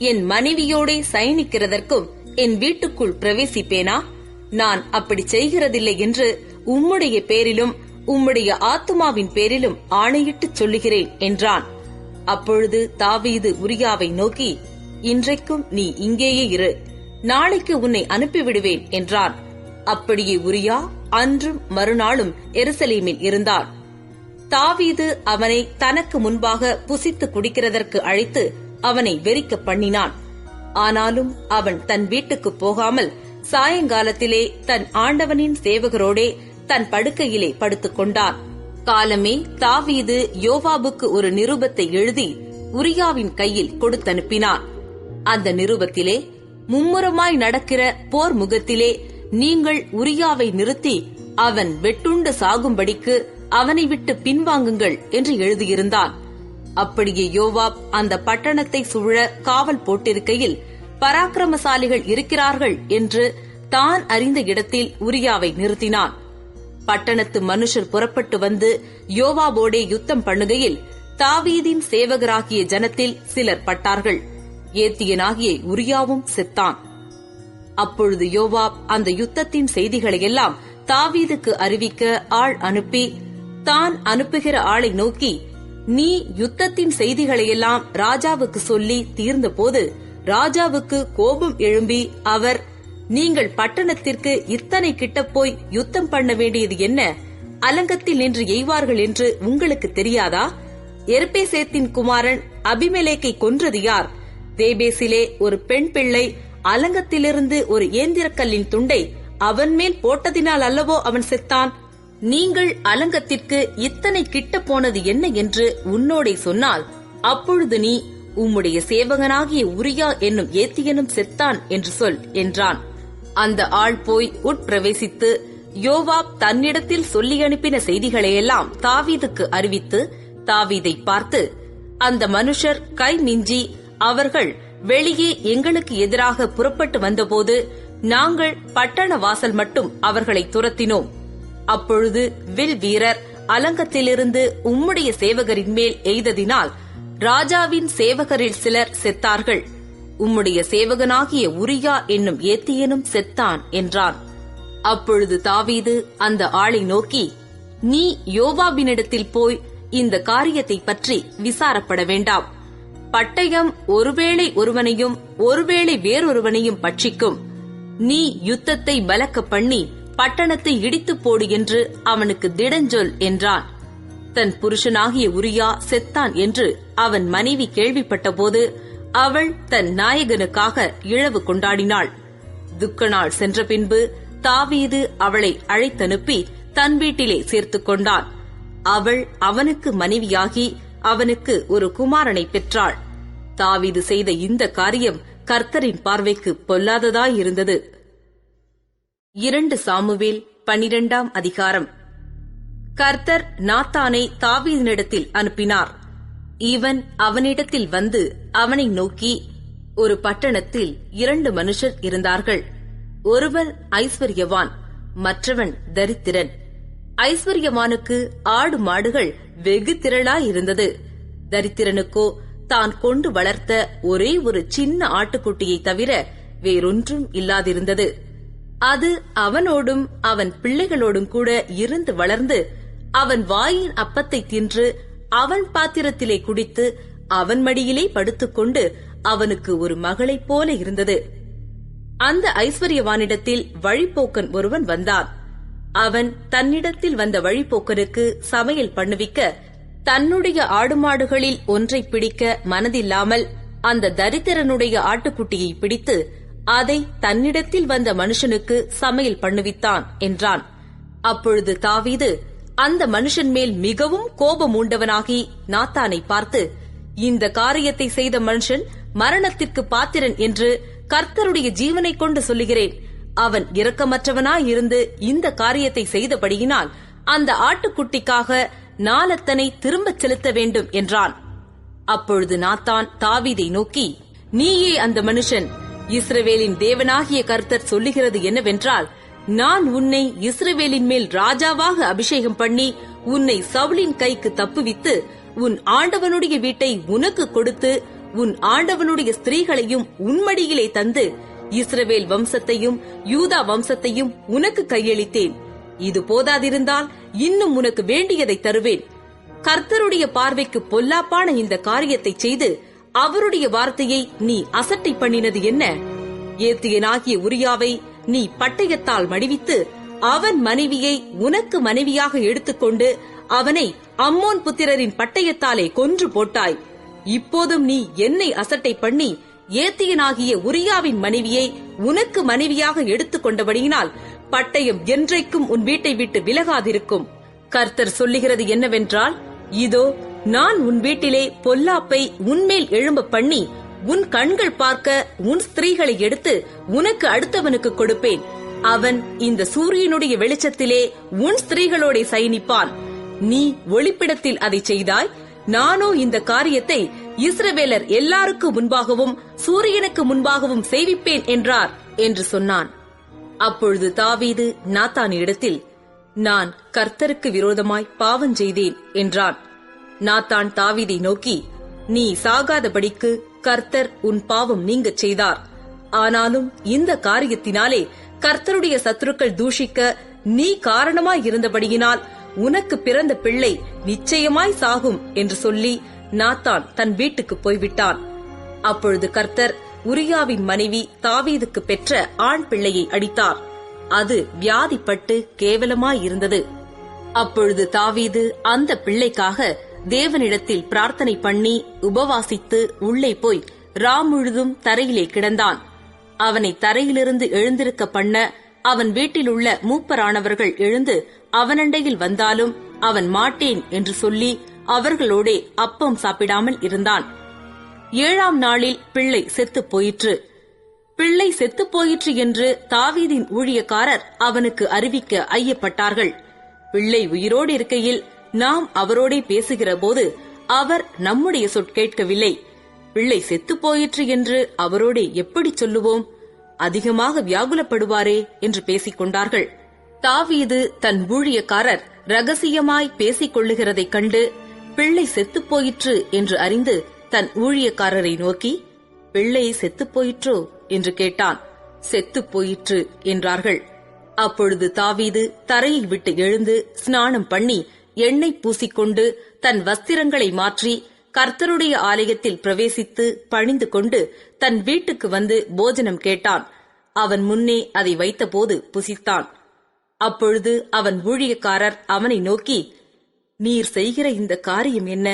என் மனைவியோடே சயனிக்கிறதற்கும் என் வீட்டுக்குள் பிரவேசிப்பேனா? நான் அப்படி செய்கிறதில்லை என்று உம்முடைய பேரிலும் உம்முடைய ஆத்துமாவின் பேரிலும் ஆணையிட்டுச் சொல்லுகிறேன் என்றான். அப்பொழுது தாவீது உரியாவை நோக்கி, இன்றைக்கும் நீ இங்கேயே இரு, நாளைக்கு உன்னை அனுப்பிவிடுவேன் என்றான். அப்படியே உரியா அன்றும் மறுநாளும் எருசலேமில் இருந்தார். தாவீது அவனை தனக்கு முன்பாக புசித்து குடிக்கிறதற்கு அழைத்து அவனை வெறிக்க பண்ணினான். ஆனாலும் அவன் தன் வீட்டுக்கு போகாமல் சாயங்காலத்திலே தன் ஆண்டவனின் சேவகரோடே தன் படுக்கையிலே படுத்துக் கொண்டான். காலமே தாவீது யோவாபுக்கு ஒரு நிருபத்தை எழுதி உரியாவின் கையில் கொடுத்தனுப்பினான். அந்த நிருபத்திலே, மும்முரமாய் நடக்கிற போர் முகத்திலே நீங்கள் உரியாவை நிறுத்தி அவன் வெட்டுண்டு சாகும்படிக்கு அவனை விட்டு பின்வாங்குங்கள் என்று எழுதியிருந்தான். அப்படியே யோவாப் அந்த பட்டணத்தை சூழ காவல் போட்டிருக்கையில் பராக்கிரமசாலிகள் இருக்கிறார்கள் என்று தான் அறிந்த இடத்தில் உரியாவை நிறுத்தினான். பட்டணத்து மனுஷர் புறப்பட்டு வந்து யோவாபோடே யுத்தம் பண்ணுகையில் தாவீதின் சேவகராகிய ஜனத்தில் சிலர் பட்டார்கள். ஏத்தியனாகிய உரியாவும் செத்தான். அப்பொழுது யோவாப் அந்த யுத்தத்தின் செய்திகளையெல்லாம் தாவீதுக்கு அறிவிக்க ஆள் அனுப்பி, தான் அனுப்புகிற ஆளை நோக்கி, நீ யுத்தத்தின் செய்திகளையெல்லாம் ராஜாவுக்கு சொல்லி தீர்ந்தபோது ராஜாவுக்கு கோபம் எழும்பி அவர், நீங்கள் பட்டணத்திற்கு இத்தனை கிட்ட போய் யுத்தம் பண்ண வேண்டியது என்ன? அலங்கத்தில் நின்று எய்வார்கள் என்று உங்களுக்கு தெரியாதா? எர்பேசேத்தின் குமாரன் அபிமெலேக்கை கொன்றது யார்? தேபேசிலே ஒரு பெண் பிள்ளை அலங்கத்திலிருந்து ஒரு ஏந்திரக்கல்லின் துண்டை அவன் மேல் போட்டதினால் அல்லவோ அவன் செத்தான். நீங்கள் அலங்கத்திற்கு இத்தனை கிட்ட போனது என்ன என்று உன்னோடே சொன்னால், அப்பொழுது நீ உம்முடைய சேவகனாகிய உரியா என்னும் ஏத்தியனும் செத்தான் என்று சொல் என்றான். அந்த ஆள் போய் உட்பிரவேசித்து யோவாப் தன்னிடத்தில் சொல்லி அனுப்பின செய்திகளையெல்லாம் தாவீதுக்கு அறிவித்து தாவீதை பார்த்து, அந்த மனுஷர் கை மிஞ்சி அவர்கள் வெளியே எங்களுக்கு எதிராக புறப்பட்டு வந்தபோது நாங்கள் பட்டண வாசல் மட்டும் அவர்களை துரத்தினோம். அப்பொழுது வில் வீரர் அலங்கத்திலிருந்து உம்முடைய சேவகரின் மேல் எய்ததினால் ராஜாவின் சேவகரில் சிலர் செத்தார்கள். உம்முடைய சேவகனாகிய உரியா என்னும் ஏத்தியனும் செத்தான் என்றான். அப்பொழுது தாவீது அந்த ஆளை நோக்கி, நீ யோவாபினிடத்தில் போய் இந்த காரியத்தை பற்றி விசாரப்பட வேண்டாம். பட்டயம் ஒருவேளை ஒருவனையும் ஒருவேளை வேறொருவனையும் பட்சிக்கும். நீ யுத்தத்தை பலக்க பண்ணி பட்டணத்தை இடித்து போடு என்று அவனுக்கு திடஞ்சொல் என்றான். தன் புருஷனாகிய உரியா செத்தான் என்று அவன் மனைவி கேள்விப்பட்டபோது அவள் தன் நாயகனுக்காக இழவு கொண்டாடினாள். துக்க நாள் சென்ற பின்பு தாவீது அவளை அழைத்தனுப்பி தன் வீட்டிலே சேர்த்துக் கொண்டான். அவள் அவனுக்கு மனைவியாகி அவனுக்கு ஒரு குமாரனை பெற்றாள். தாவீது செய்த இந்த காரியம் கர்த்தரின் பார்வைக்கு பொல்லாததாயிருந்தது. 2 சாமுவேல் 12 அதிகாரம். கர்த்தர் நாத்தானை தாவீதினிடத்தில் அனுப்பினார். இவன் அவனிடத்தில் வந்து அவனை நோக்கி, ஒரு பட்டணத்தில் 2 மனுஷர் இருந்தார்கள். ஒருவன் ஐஸ்வர்யவான், மற்றவன் தரித்திரன். ஐஸ்வர்யவானுக்கு ஆடு மாடுகள் வெகு திரளாயிருந்தது. தரித்திரனுக்கோ தான் கொண்டு வளர்த்த ஒரே ஒரு சின்ன ஆட்டுக்குட்டியை தவிர வேறொன்றும் இல்லாதிருந்தது. அது அவனோடும் அவன் பிள்ளைகளோடும் கூட இருந்து வளர்ந்து அவன் வாயின் அப்பத்தை தின்று அவன் பாத்திரத்திலே குடித்து அவன் மடியிலே படுத்துக்கொண்டு அவனுக்கு ஒரு மகளைப் போல இருந்தது. அந்த ஐஸ்வர்யவானிடத்தில் வழிப்போக்கன் ஒருவன் வந்தான். அவன் தன்னிடத்தில் வந்த வழிப்போக்கனுக்கு சமையல் பண்ணுவிக்க தன்னுடைய ஆடுமாடுகளில் ஒன்றை பிடிக்க மனதில்லாமல் அந்த தரித்திரனுடைய ஆட்டுக்குட்டியை பிடித்து அதை தன்னிடத்தில் வந்த மனுஷனுக்கு சமையல் பண்ணுவித்தான் என்றான். அப்பொழுது தாவீது அந்த மனுஷன் மேல் மிகவும் கோபம் உண்டவனாகி நாத்தானை பார்த்து, இந்த காரியத்தை செய்த மனுஷன் மரணத்திற்கு பாத்திரன் என்று கர்த்தருடைய ஜீவனை கொண்டு சொல்லுகிறேன். அவன் இரக்கமற்றவனாயிருந்து இந்த காரியத்தை செய்தபடியினால் அந்த ஆட்டுக்குட்டிக்காக நாலத்தனை திரும்பச் செலுத்த வேண்டும் என்றான். அப்பொழுது நாத்தான் தாவீதை நோக்கி, நீயே அந்த மனுஷன். இஸ்ரவேலின் தேவனாகிய கர்த்தர் சொல்லுகிறது என்னவென்றால், நான் உன்னை இஸ்ரவேலின் மேல் ராஜாவாக அபிஷேகம் பண்ணி உன்னை சவுலின் கைக்கு தப்புவித்து உன் ஆண்டவனுடைய வீட்டை உனக்கு கொடுத்து உன் ஆண்டவனுடைய ஸ்திரீகளையும் உன்மடியிலே தந்து இஸ்ரவேல் வம்சத்தையும் யூதா வம்சத்தையும் உனக்கு கையளித்தேன். இது போதாதிருந்தால் இன்னும் உனக்கு வேண்டியதை தருவேன். கர்த்தருடைய பார்வைக்கு பொல்லாப்பான இந்த காரியத்தை செய்து அவருடைய வார்த்தையை நீ அசட்டை பண்ணினது என்ன? ஏத்தியனாகிய உரியாவை நீ பட்டயத்தால் மடிவித்து அவன் மனைவியை உனக்கு மனைவியாக எடுத்துக்கொண்டு அவனை அம்மோன் புத்திரரின் பட்டயத்தாலே கொன்று போட்டாய். இப்போதும் நீ என்னை அசட்டை பண்ணி ஏத்தியனாகிய உரியாவின் மனைவியை உனக்கு மனைவியாக எடுத்துக் கொண்டபடியினால் பட்டயம் என்றைக்கும் உன் வீட்டை விட்டு விலகாதிருக்கும். கர்த்தர் சொல்லுகிறது என்னவென்றால், இதோ நான் உன் வீட்டிலே பொல்லாப்பை உன்மேல் எழும்ப பண்ணி உன் கண்கள் பார்க்க உன் ஸ்திரீகளை எடுத்து உனக்கு அடுத்தவனுக்கு கொடுப்பேன். அவன் இந்த சூரியனுடைய வெளிச்சத்திலே உன் ஸ்திரீகளோட சயனிப்பான். நீ ஒளிப்பிடத்தில் அதை செய்தாய். நானோ இந்த காரியத்தை இஸ்ரவேலர் எல்லாருக்கும் முன்பாகவும் சூரியனுக்கு முன்பாகவும் செய்விப்பேன் என்றார் என்று சொன்னான். அப்பொழுது தாவீது நாத்தானிடத்தில், நான் கர்த்தருக்கு விரோதமாய் பாவம் செய்தேன் என்றான். நாத்தான் தாவீதை நோக்கி, நீ சாகாதபடிக்கு கர்த்தர் உன் பாவம் நீங்கச் செய்தார். ஆனாலும் இந்த காரியத்தினாலே கர்த்தருடைய சத்துருக்கள் தூஷிக்க நீ காரணமாய் இருந்தபடியினால் உனக்கு பிறந்த பிள்ளை நிச்சயமாய் சாகும் என்று சொல்லி நாத்தான் தன் வீட்டுக்கு போய்விட்டான். அப்பொழுது கர்த்தர் உரியாவின் மனைவி தாவீதுக்கு பெற்ற ஆண் பிள்ளையை அடித்தார். அது வியாதிப்பட்டு கேவலமாயிருந்தது. அப்பொழுது தாவீது அந்த பிள்ளைக்காக தேவனிடத்தில் பிரார்த்தனை பண்ணி உபவாசித்து உள்ளே போய் முழுதும் தரையிலே கிடந்தான். அவனை தரையிலிருந்து எழுந்திருக்க பண்ண அவன் வீட்டிலுள்ள மூப்பரானவர்கள் எழுந்து அவனண்டையில் வந்தாலும் அவன் மாட்டேன் என்று சொல்லி அவர்களோடே அப்பம் சாப்பிடாமல் இருந்தான். 7ஆம் நாளில் பிள்ளை செத்துப் போயிற்று. பிள்ளை செத்துப் போயிற்று என்று தாவீதின் ஊழியக்காரர் அவனுக்கு அறிவிக்க ஐயப்பட்டார்கள். பிள்ளை உயிரோடு இருக்கையில் நாம் அவரோடே பேசுகிற போது அவர் நம்முடைய சொற்கேட்கவில்லை. பிள்ளை செத்துப் போயிற்று என்று அவரோடே எப்படி சொல்லுவோம்? அதிகமாக வியாகுலப்படுவாரே என்று பேசிக் கொண்டார்கள். தாவீது தன் ஊழியக்காரர் ரகசியமாய் பேசிக் கொள்ளுகிறதைக் கண்டு பிள்ளை செத்துப் போயிற்று என்று அறிந்து தன் ஊழியக்காரரை நோக்கி, பிள்ளை செத்துப் போயிற்றோ என்று கேட்டான். செத்துப் போயிற்று என்றார்கள். அப்பொழுது தாவீது தரையை விட்டு எழுந்து ஸ்நானம் பண்ணி எண்ணெய் பூசிக்கொண்டு தன் வஸ்திரங்களை மாற்றி கர்த்தருடைய ஆலயத்தில் பிரவேசித்து பணிந்து கொண்டு தன் வீட்டுக்கு வந்து போஜனம் கேட்டான். அவன் முன்னே அதை வைத்தபோது புசித்தான். அப்பொழுது அவன் ஊழியக்காரர் அவனை நோக்கி, நீர் செய்கிற இந்த காரியம் என்ன?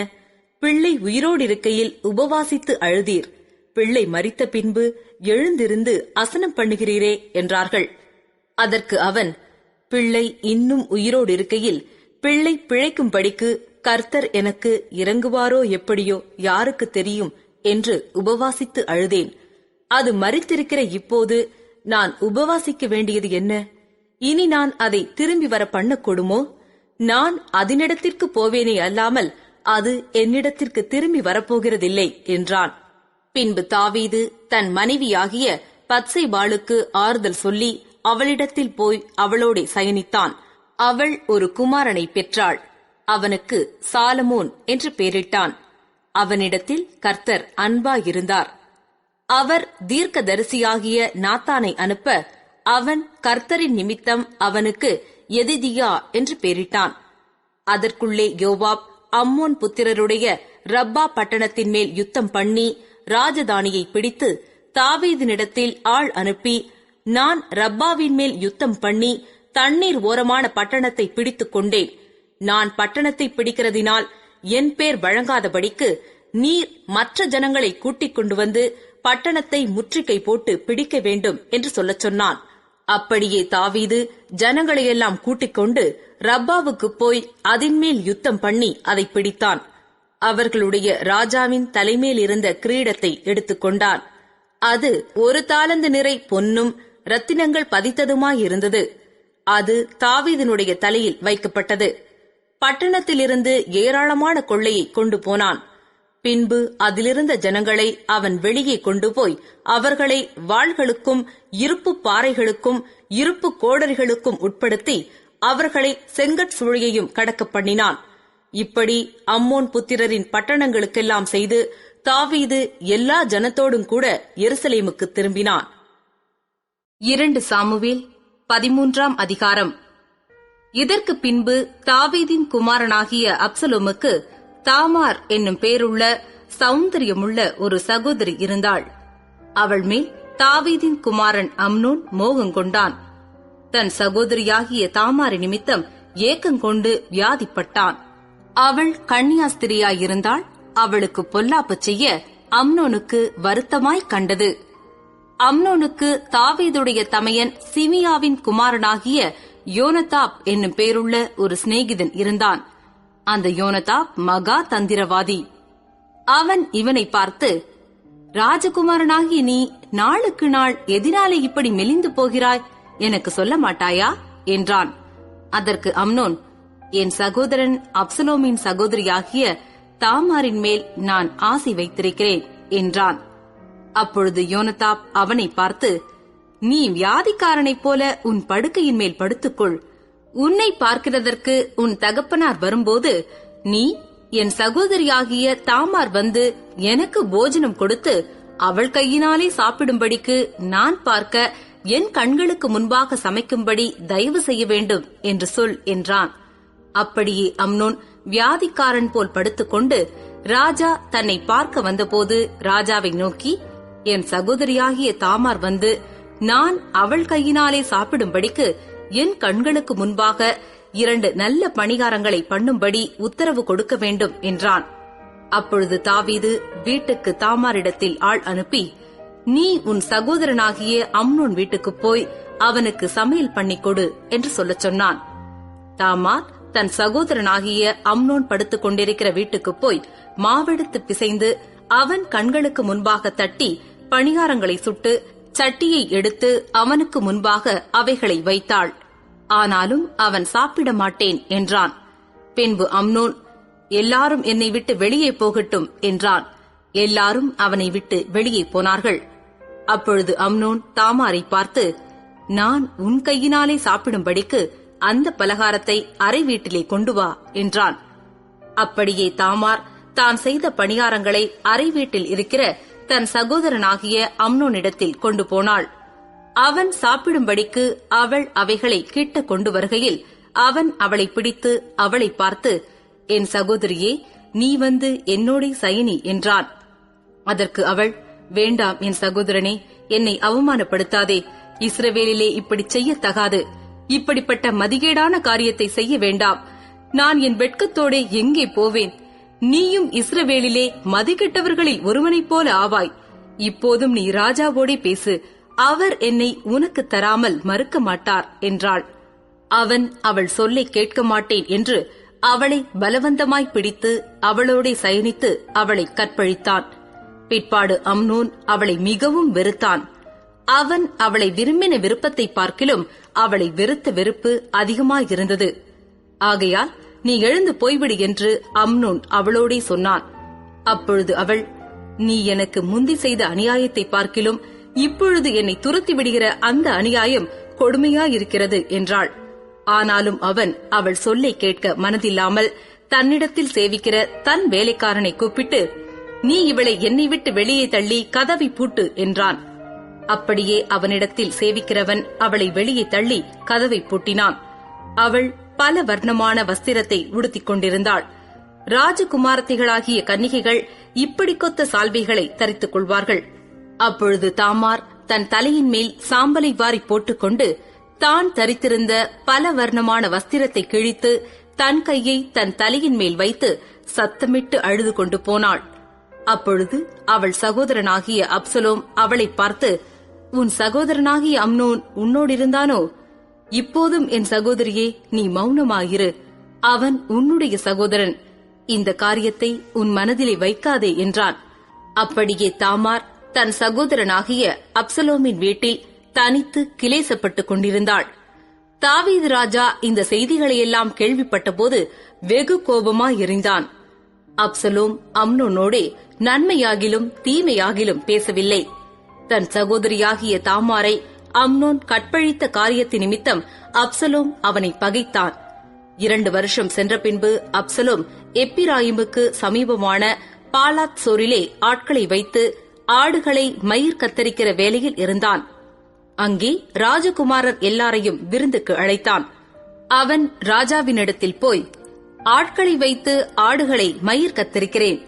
பிள்ளை உயிரோடு இருக்கையில் உபவாசித்து அழுதீர், பிள்ளை மரித்த பின்பு எழுந்திருந்து அசனம் பண்ணுகிறீரே என்றார்கள். அதற்கு அவன், பிள்ளை இன்னும் உயிரோடு இருக்கையில் பிள்ளை பிழைக்கும்படிக்கு கர்த்தர் எனக்கு இறங்குவாரோ எப்படியோ யாருக்கு தெரியும் என்று உபவாசித்து அழுதேன். அது மரித்திருக்கிற இப்போது நான் உபவாசிக்க வேண்டியது என்ன? இனி நான் அதை திரும்பி வர பண்ணக்கூடுமோ? நான் அதனிடத்திற்கு போவேனே அல்லாமல் அது என்னிடத்திற்கு திரும்பி வரப்போகிறதில்லை என்றான். பின்பு தாவீது தன் மனைவியாகிய பத்சேபாளுக்கு ஆறுதல் சொல்லி அவளிடத்தில் போய் அவளோட சயனித்தான். அவள் ஒரு குமாரனை பெற்றாள். அவனுக்கு சாலமோன் என்று பெயரிட்டான். அவனிடத்தில் கர்த்தர் அன்பாயிருந்தார். அவர் தீர்க்கதரிசியாகிய நாத்தானை அனுப்ப அவன் கர்த்தரின் நிமித்தம் அவனுக்கு எதிதியா என்று பெயரிட்டான். அதற்குள்ளே யோவாப் அம்மோன் புத்திரருடைய ரப்பா பட்டணத்தின் மேல் யுத்தம் பண்ணி ராஜதானியை பிடித்து தாவீதினிடத்தில் ஆள் அனுப்பி, நான் ரப்பாவின் மேல் யுத்தம் பண்ணி தண்ணீர் ஓரமான பட்டணத்தை பிடித்துக் கொண்டேன். நான் பட்டணத்தை பிடிக்கிறதினால் என் பேர் வழங்காதபடிக்கு நீர் மற்ற ஜனங்களை கூட்டிக் கொண்டு வந்து பட்டணத்தை முற்றுகை போட்டு பிடிக்க வேண்டும் என்று சொல்லச் சொன்னான். அப்படியே தாவீது ஜனங்களையெல்லாம் கூட்டிக் கொண்டு ரப்பாவுக்கு போய் அதின்மேல் யுத்தம் பண்ணி அதை பிடித்தான். அவர்களுடைய ராஜாவின் தலைமேல் இருந்த கிரீடத்தை எடுத்துக்கொண்டான். அது 1 தாலந்து நிறை பொன்னும் ரத்தினங்கள் பதித்ததுமாயிருந்தது. அது தாவீதினுடைய தலையில் வைக்கப்பட்டது. பட்டணத்திலிருந்து ஏராளமான கொள்ளையை கொண்டு போனான். பின்பு அதிலிருந்த ஜனங்களை அவன் வெளியே கொண்டு போய் அவர்களை வாள்களுக்கும் இருப்பு பாறைகளுக்கும் இருப்பு கோடரிகளுக்கும் உட்படுத்தி அவர்களை செங்கட்சூழியையும் கடக்க பண்ணினான். இப்படி அம்மோன் புத்திரரின் பட்டணங்களுக்கெல்லாம் செய்து தாவீது எல்லா ஜனத்தோடும் கூட எருசலேமுக்கு திரும்பினான். 2 சாமுவேல் 13ஆம் அதிகாரம். இதற்கு பின்பு தாவீதின் குமாரனாகிய அப்சலோமுக்கு தாமார் என்னும் பேருள்ள சௌந்தரியமுள்ள ஒரு சகோதரி இருந்தாள். அவள் மேல் தாவீதின் குமாரன் அம்னோன் மோகங்கொண்டான். தன் சகோதரியாகிய தாமாரி நிமித்தம் ஏக்கங்கொண்டு வியாதிப்பட்டான். அவள் கன்னியாஸ்திரியாயிருந்தாள். அவளுக்கு பொல்லாப்பு செய்ய அம்னோனுக்கு வருத்தமாய் கண்டது. அம்னோனுக்கு தாவீதுடைய தமையன் சிமியாவின் குமாரனாகிய யோனதாப் என்னும் பேருள்ள ஒரு சிநேகிதன் இருந்தான். அந்த யோனதாப் மகா தந்திரவாதி. அவன் இவனை பார்த்து, ராஜகுமாரனாகிய நீ நாளுக்கு நாள் எதினாலே இப்படி மெலிந்து போகிறாய், எனக்கு சொல்ல மாட்டாயா என்றான். அதற்கு அம்னோன், என் சகோதரன் அப்சலோமின் சகோதரியாகிய தாமாரின் மேல் நான் ஆசை வைத்திருக்கிறேன் என்றான். அப்பொழுது யோனதாப் அவனை பார்த்து, நீ வியாதிக்காரனைப் போல உன் படுக்கையின் மேல் படுத்துக்கொள். உன்னை பார்க்கிறதற்கு உன் தகப்பனார் வரும்போது நீ என் சகோதரியாகிய தாமார் வந்து எனக்கு போஜனம் கொடுத்து அவள் கையினாலே சாப்பிடும்படிக்கு நான் பார்க்க என் கண்களுக்கு முன்பாக சமைக்கும்படி தயவு செய்ய வேண்டும் என்று சொல் என்றான். அப்படியே அம்னோன் வியாதிக்காரன் போல் படுத்துக்கொண்டு ராஜா தன்னை பார்க்க வந்தபோது ராஜாவை நோக்கி, என் சகோதரியாகிய தாமார் வந்து நான் அவள் கையினாலே சாப்பிடும்படிக்கு என் கண்களுக்கு முன்பாக 2 நல்ல பணிகாரங்களை பண்ணும்படி உத்தரவு கொடுக்க வேண்டும் என்றான். அப்பொழுது தாவீது வீட்டுக்கு தாமாரிடத்தில் ஆள் அனுப்பி, நீ உன் சகோதரனாகிய அம்னோன் வீட்டுக்கு போய் அவனுக்கு சமையல் பண்ணி கொடு என்று சொல்லச் சொன்னான். தாமார் தன் சகோதரனாகிய அம்னோன் படுத்துக் கொண்டிருக்கிற வீட்டுக்கு போய் மாவெடுத்து பிசைந்து அவன் கண்களுக்கு முன்பாக தட்டி பணிகாரங்களை சுட்டு சட்டியை எடுத்து அவனுக்கு முன்பாக அவைகளை வைத்தாள். ஆனாலும் அவன் சாப்பிட மாட்டேன் என்றான். பின்பு அம்னோன், எல்லாரும் என்னை விட்டு வெளியே போகட்டும் என்றான். எல்லாரும் அவனை விட்டு வெளியே போனார்கள். அப்பொழுது அம்னோன் தாமாரை பார்த்து, நான் உன் கையினாலே சாப்பிடும்படிக்கு அந்த பலகாரத்தை அறை வீட்டிலே கொண்டு வா என்றான். அப்படியே தாமார் தான் செய்த பணியாரங்களை அறை வீட்டில் இருக்கிற தன் சகோதரனாகிய அம்னோனிடத்தில் கொண்டு போனாள். அவன் சாப்பிடும்படிக்கு அவள் அவைகளை கிட்ட கொண்டு வருகையில் அவன் அவளை பிடித்து அவளை பார்த்து, என் சகோதரியே, நீ வந்து என்னோடே சயனி என்றான். அதற்கு அவள், வேண்டாம் என் சகோதரனே, என்னை அவமானப்படுத்தாதே. இஸ்ரவேலிலே இப்படி செய்யத்தகாது. இப்படிப்பட்ட மதிகேடான காரியத்தை செய்ய வேண்டாம். நான் என் வெட்கத்தோடே எங்கே போவேன்? நீயும் இஸ்ரவேலிலே மதிகெட்டவர்களில் ஒருவனைப் போல ஆவாய். இப்போதும் நீ ராஜாவோடே பேசு, அவர் என்னை உனக்கு தராமல் மறுக்க மாட்டார் என்றாள். அவன் அவள் சொல்லை கேட்க மாட்டேன் என்று அவளை பலவந்தமாய் பிடித்து அவளோடே சயனித்து அவளை கற்பழித்தான். பிற்பாடு அம்னோன் அவளை மிகவும் வெறுத்தான். அவன் அவளை விரும்பின விருப்பத்தை பார்க்கிலும் அவளை வெறுத்த வெறுப்பு அதிகமாயிருந்தது. ஆகையால் நீ எழுந்து போய்விடு என்று அம்னோன் அவளோடே சொன்னான். அப்பொழுது அவள், நீ எனக்கு முந்தி செய்த அநியாயத்தை பார்க்கிலும் இப்பொழுது என்னை துரத்தி விடுகிற அந்த அநியாயம் கொடுமையாயிருக்கிறது என்றாள். ஆனாலும் அவன் அவள் சொல்லை கேட்க மனதில்லாமல் தன்னிடத்தில் சேவிக்கிற தன் வேலைக்காரனை கூப்பிட்டு, நீ இவளை என்னை விட்டு வெளியே தள்ளி கதவை பூட்டு என்றான். அப்படியே அவனிடத்தில் சேவிக்கிறவன் அவளை வெளியே தள்ளி கதவை பூட்டினான். அவள் பல வர்ணமான வஸ்திரத்தை உடுத்திக் கொண்டிருந்தாள். ராஜகுமாரத்திகளாகிய கன்னிகைகள் இப்படி கொத்த சால்வைகளை தரித்துக் கொள்வார்கள். அப்பொழுது தாமார் தன் தலையின் மேல் சாம்பலை வாரி போட்டுக்கொண்டு தான் தரித்திருந்த பல வர்ணமான வஸ்திரத்தை கிழித்து தன் கையை தன் தலையின் மேல் வைத்து சத்தமிட்டு அழுது கொண்டு போனாள். அப்பொழுது அவள் சகோதரனாகிய அப்சலோம் அவளை பார்த்து, உன் சகோதரனாகிய அம்னோன் உன்னோடிருந்தானோ? இப்போதும் என் சகோதரியே, நீ மௌனமாயிரு. அவன் உன்னுடைய சகோதரன். இந்த காரியத்தை உன் மனதிலே வைக்காதே என்றான். அப்படியே தாமார் தன் சகோதரனாகிய அப்சலோமின் வீட்டில் தனித்து கிலேசப்பட்டுக் கொண்டிருந்தாள். தாவீது ராஜா இந்த செய்திகளையெல்லாம் கேள்விப்பட்டபோது வெகு கோபமாயிருந்தான். அப்சலோம் அம்னோனோடே நன்மையாகிலும் தீமையாகிலும் பேசவில்லை. தன் சகோதரியாகிய தாமாரை அம்னோன் கற்பழித்த காரியத்தின் நிமித்தம் அப்சலோம் அவனை பகைத்தான். 2 வருஷம் சென்ற பின்பு அப்சலோம் எப்பிராயிமுக்கு சமீபமான பாலாத் சோரிலே ஆட்களை வைத்து ஆடுகளை மயிர் கத்தரிக்கிற வேலையில் இருந்தான். அங்கே ராஜகுமாரர் எல்லாரையும் விருந்துக்கு அழைத்தான். அவன் ராஜாவினிடத்தில் போய், ஆட்களை வைத்து ஆடுகளை மயிர் கத்தரிக்கிறேன்.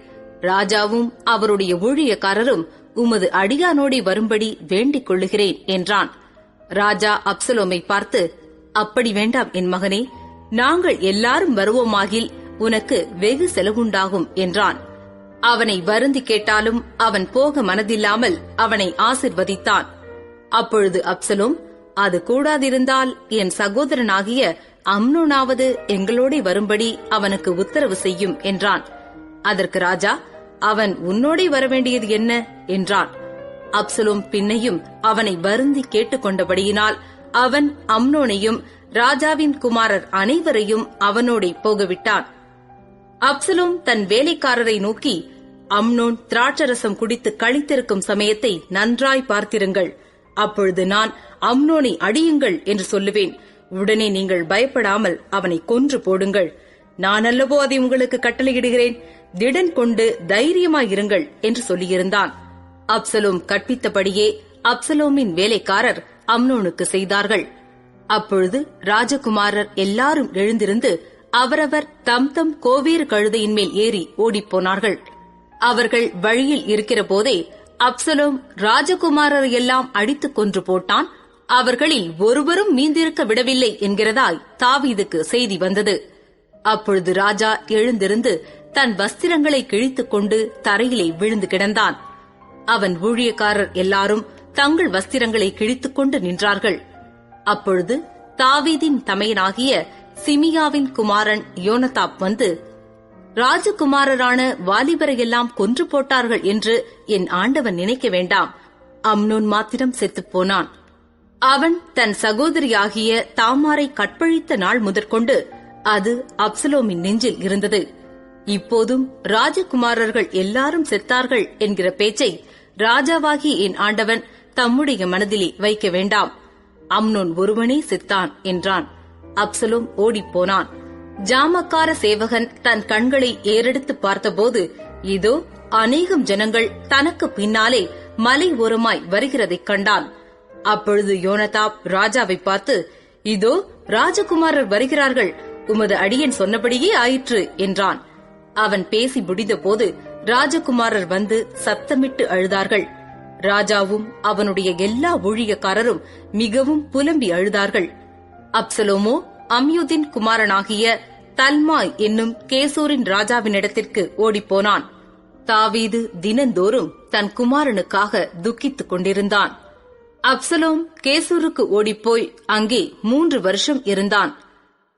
ராஜாவும் அவருடைய ஊழியக்காரரும் உமது அடியானோடி வரும்படி வேண்டிக் கொள்ளுகிறேன் என்றான். ராஜா அப்சலோமை பார்த்து, அப்படி வேண்டாம் என் மகனே, நாங்கள் எல்லாரும் வருவோமாகில் உனக்கு வெகு செலவுண்டாகும் என்றான். அவனை வருந்தி கேட்டாலும் அவன் போக மனதில்லாமல் அவனை ஆசிர்வதித்தான். அப்பொழுது அப்சலோம், அது கூடாதிருந்தால் என் சகோதரனாகிய அம்னோனாவது எங்களோட வரும்படி அவனுக்கு உத்தரவு செய்யும் என்றான். அதற்கு ராஜா, அவன் உன்னோடே வரவேண்டியது என்ன என்றான். அப்சலோம் பின்னையும் அவனை வருந்தி கேட்டுக்கொண்டபடியினால் அவன் அம்னோனையும் ராஜாவின் குமாரர் அனைவரையும் அவனோடே போகவிட்டான். அப்சலோம் தன் வேலைக்காரரை நோக்கி, அம்னோன் திராட்சரசம் குடித்து கழித்திருக்கும் சமயத்தை நன்றாய் பார்த்திருங்கள். அப்பொழுது நான் அம்னோனை அடியுங்கள் என்று சொல்லுவேன். உடனே நீங்கள் பயப்படாமல் அவனை கொன்று போடுங்கள். நான் அல்லவோ அதை உங்களுக்கு கட்டளையிடுகிறேன். திடன் கொண்டு தைரியமாயிருங்கள் என்று சொல்லியிருந்தான். அப்சலோம் கற்பித்தபடியே அப்சலோமின் வேலைக்காரர் அம்னோனுக்கு செய்தார்கள். அப்பொழுது ராஜகுமாரர் எல்லாரும் எழுந்திருந்து அவரவர் தம் தம் கோவேறு கழுதையின் மேல் ஏறி ஓடிப்போனார்கள். அவர்கள் வழியில் இருக்கிற போதே அப்சலோம் ராஜகுமாரர் எல்லாம் அடித்துக் கொன்று போட்டான். அவர்களில் ஒருவரும் மீந்திருக்க விடவில்லை என்கிறதாய் தாவீதுக்கு செய்தி வந்தது. அப்பொழுது ராஜா எழுந்திருந்து தன் வஸ்திரங்களை கிழித்துக் கொண்டு தரையிலே விழுந்து கிடந்தான். அவன் ஊழியக்காரர் எல்லாரும் தங்கள் வஸ்திரங்களை கிழித்துக் கொண்டு நின்றார்கள். அப்பொழுது தாவீதின் தமையனாகிய சிமியாவின் குமாரன் யோனதாப் வந்து, ராஜகுமாரரான வாலிபரையெல்லாம் கொன்று போட்டார்கள் என்று என் ஆண்டவன் நினைக்க வேண்டாம். அம்னோன் மாத்திரம் செத்துப் போனான். அவன் தன் சகோதரியாகிய தாமாரை கற்பழித்த நாள் முதற்கொண்டு அது அப்சலோமின் நெஞ்சில் இருந்தது. இப்போதும் ராஜகுமாரர்கள் எல்லாரும் செத்தார்கள் என்கிற பேச்சை ராஜாவாகிய என் ஆண்டவன் தம்முடைய மனதிலே வைக்க வேண்டாம். அம்னோன் ஒருவனே செத்தான் என்றான். அப்சலோம் ஓடிப்போனான். ஜாமக்கார சேவகன் தன் கண்களை ஏறெடுத்து பார்த்தபோது, இதோ அநேகம் ஜனங்கள் தனக்கு பின்னாலே மலை ஓரமாய் வருகிறதைக் கண்டான். அப்பொழுது யோனதாப் ராஜாவை பார்த்து, இதோ ராஜகுமாரர் வருகிறார்கள், உமது அடியன் சொன்னபடியே ஆயிற்று என்றான். அவன் பேசி முடிந்தபோது ராஜகுமாரர் வந்து சத்தமிட்டு அழுதார்கள். ராஜாவும் அவனுடைய எல்லா ஊழியக்காரரும் மிகவும் புலம்பி அழுதார்கள். அப்சலோமோ அம்யூதின் குமாரனாகிய தல்மாய் என்னும் கேசூரின் ராஜாவினிடத்திற்கு ஓடிப்போனான். தாவீது தினந்தோறும் தன் குமாரனுக்காக துக்கித்துக் கொண்டிருந்தான். அப்சலோம் கேசூருக்கு ஓடிப்போய் அங்கே 3 வருஷம் இருந்தான்.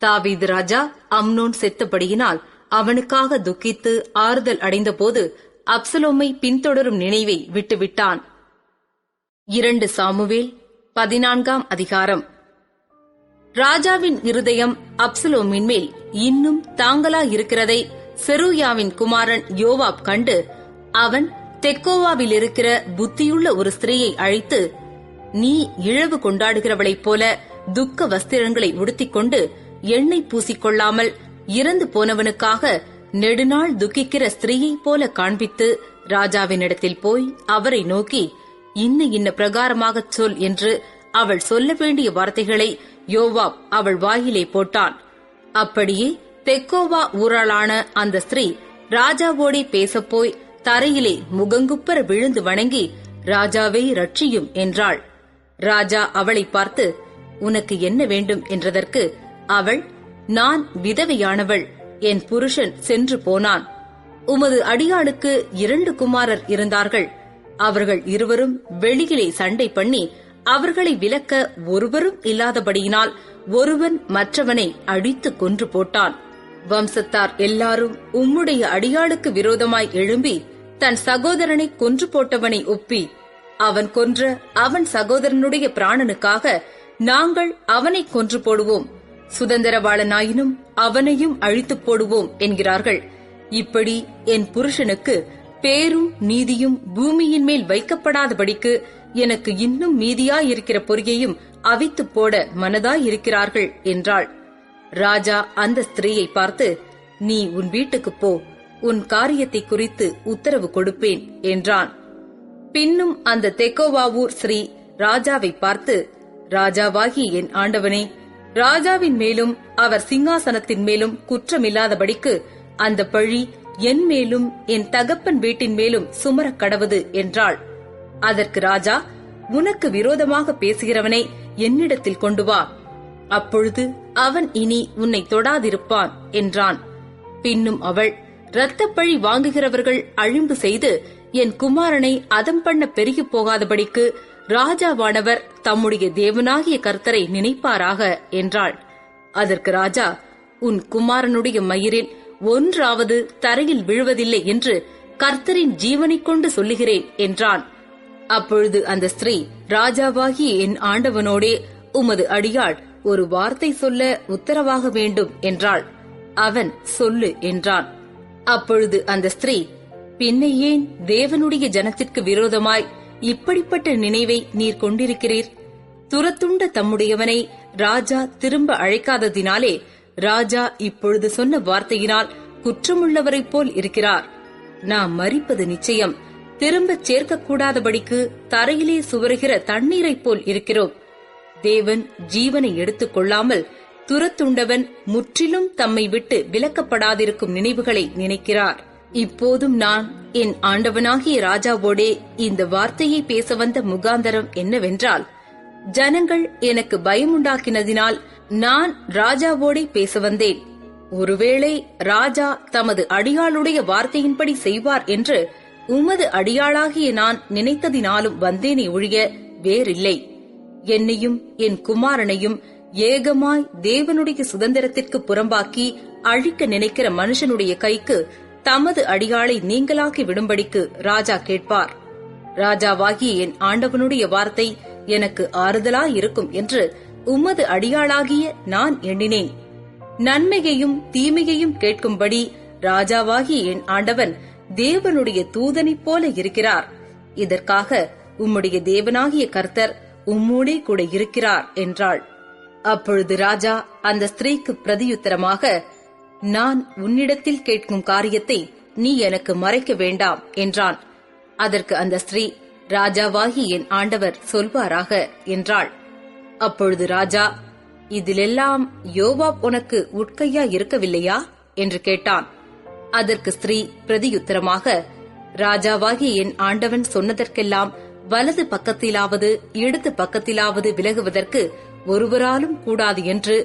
தாவீது ராஜா அம்னோன் செத்தபடியினால் அவனுக்காக துக்கித்து ஆறுதல் அடைந்தபோது அப்சலோமை பின்தொடரும் நினைவை விட்டுவிட்டான். 2 சாமுவேல் 14 அதிகாரம். ராஜாவின் இருதயம் அப்சலோமின் மேல் இன்னும் தாங்கலாயிருக்கிறதை செருயாவின் குமாரன் யோவாப் கண்டு, அவன் தெக்கோவாவில் இருக்கிற புத்தியுள்ள ஒரு ஸ்திரீயை அழைத்து, நீ இழவு கொண்டாடுகிறவளைப் போல துக்க வஸ்திரங்களை உடுத்திக்கொண்டு எண்ணெய் பூசிக்கொள்ளாமல் இறந்து போனவனுக்காக நெடுநாள் துக்கிக்கிற ஸ்திரீயைப் போல காண்பித்து ராஜாவினிடத்தில் போய் அவரை நோக்கி, இன்ன பிரகாரமாகச் சொல் என்று அவள் சொல்ல வேண்டிய வார்த்தைகளை யோவாப் அவள் வாயிலே போட்டான். அப்படியே தெக்கோவா ஊராளான அந்த ஸ்திரீ ராஜாவோடே பேசப்போய் தரையிலே முகங்குப்பர விழுந்து வணங்கி, ராஜாவே ரட்சியும் என்றாள். ராஜா அவளை பார்த்து, உனக்கு என்ன வேண்டும் என்றதற்கு அவள், நான் விதவையானவள், என் புருஷன் சென்று போனான். உமது அடியாளுக்கு 2 குமாரர் இருந்தார்கள். அவர்கள் இருவரும் வெளியிலே சண்டை பண்ணி அவர்களை விலக்க ஒருவரும் இல்லாதபடியினால் ஒருவன் மற்றவனை அடித்து கொன்று போட்டான். வம்சத்தார் எல்லாரும் உம்முடைய அடியாளுக்கு விரோதமாய் எழும்பி தன் சகோதரனை கொன்று போட்டவனை ஒப்பி, அவன் கொன்ற அவன் சகோதரனுடைய பிராணனுக்காக நாங்கள் அவனை கொன்று போடுவோம், சுதந்திரவாளனாயினும் அவனையும் அழித்துப் போடுவோம் என்கிறார்கள். இப்படி என் புருஷனுக்கு பேரும் நீதியும் பூமியின் மேல் வைக்கப்படாதபடிக்கு எனக்கு இன்னும் மீதியாயிருக்கிற பொறியையும் அவித்துப் போட மனதாயிருக்கிறார்கள் என்றாள். ராஜா அந்த ஸ்திரீயை பார்த்து, நீ உன் வீட்டுக்குப் போ, உன் காரியத்தை குறித்து உத்தரவு கொடுப்பேன் என்றான். பின்னும் அந்த தெக்கோவாவூர் ஸ்ரீ ராஜாவை பார்த்து, ராஜாவாகிய என் ஆண்டவனே, ராஜாவின் மேலும் அவர் சிங்காசனத்தின் மேலும் குற்றமில்லாதபடிக்கு அந்த பழி என் மேலும் என் தகப்பன் வீட்டின் மேலும் சுமரக் கடவது என்றாள். அதற்கு ராஜா, உனக்கு விரோதமாக பேசுகிறவனை என்னிடத்தில் கொண்டு வா, அப்பொழுது அவன் இனி உன்னை தொடாதிருப்பான் என்றான். பின்னும் அவள், இரத்தப்பழி வாங்குகிறவர்கள் அழிம்பு செய்து என் குமாரனை அதம் பண்ண பெருகி போகாதபடிக்கு ராஜாவானவர் தம்முடைய தேவனாகிய கர்த்தரை நினைப்பாராக என்றாள். அதற்கு ராஜா, உன் குமாரனுடைய மயிரில் ஒன்றாவது தரையில் விழுவதில்லை என்று கர்த்தரின் ஜீவனைக் கொண்டு சொல்லுகிறேன் என்றான். அப்பொழுது அந்த ஸ்திரீ, ராஜாவாகிய என் ஆண்டவனோடே உமது அடியாள் ஒரு வார்த்தை சொல்ல உத்தரவாக வேண்டும் என்றாள். அவன், சொல்லு என்றான். அப்பொழுது அந்த ஸ்திரீ, பின்ன ஏன் தேவனுடைய ஜனத்திற்கு விரோதமாய் இப்படிப்பட்ட நினைவை நீர் கொண்டிருக்கிறீர்? துரத்துண்ட தம்முடையவனை ராஜா திரும்ப அழைக்காததினாலே ராஜா இப்பொழுது சொன்ன வார்த்தையினால் குற்றமுள்ளவரைப் போல் இருக்கிறார். நாம் மரிப்பது நிச்சயம், திரும்பச் சேர்க்கக்கூடாதபடிக்கு தரையிலே சுவருகிற தண்ணீரைப் போல் இருக்கிறோம். தேவன் ஜீவனை எடுத்துக் கொள்ளாமல் துரத்துண்டவன் முற்றிலும் தம்மை விட்டு விலக்கப்படாதிருக்கும் நினைவுகளை நினைக்கிறார். இப்போதும் நான் என் ஆண்டவனாகிய ராஜாவோடே இந்த வார்த்தையை பேச வந்த முகாந்தரம் என்னவென்றால், ஜனங்கள் எனக்கு பயமுண்டாக்கினதினால் நான் ராஜாவோடே பேச வந்தேன். ஒருவேளை ராஜா தமது அடியாளுடைய வார்த்தையின்படி செய்வார் என்று உமது அடியாளாகிய நான் நினைத்ததினாலும் வந்தேனே ஒழிய வேறில்லை. என்னையும் என் குமாரனையும் ஏகமாய் தேவனுடைய சுதந்திரத்திற்கு புறம்பாக்கி அழிக்க நினைக்கிற மனுஷனுடைய கைக்கு தமது அடியாளை நீங்களாக்கி விடும்படிக்கு ராஜா கேட்பார். ராஜாவாகிய என் ஆண்டவனுடைய வார்த்தை எனக்கு ஆறுதலாயிருக்கும் என்று உமது அடியாளாகிய நான் எண்ணினேன். நன்மையையும் தீமையையும் கேட்கும்படி ராஜாவாகிய என் ஆண்டவன் தேவனுடைய தூதனைப் போல இருக்கிறார். இதற்காக உம்முடைய தேவனாகிய கர்த்தர் உம்மோடே கூட இருக்கிறார் என்றாள். அப்பொழுது ராஜா அந்த ஸ்திரீக்கு பிரதியுத்தரமாக, நான் உன்னிடத்தில் கேட்கும் காரியத்தை நீ எனக்கு மறைக்க வேண்டாம் என்றான். அதற்கு அந்த ஸ்திரீ, ராஜாவாகி என் ஆண்டவர் சொல்வாராக என்றாள். அப்பொழுது ராஜா, இதிலெல்லாம் யோவாப் உனக்கு உட்கையா இருக்கவில்லையா என்று கேட்டான். அதற்கு ஸ்திரீ பிரதியுத்தரமாக, ராஜாவாகி என் ஆண்டவன் சொன்னதற்கெல்லாம் வலது பக்கத்திலாவது இடது பக்கத்திலாவது விலகுவதற்கு ஒருவராலும் கூடாது என்று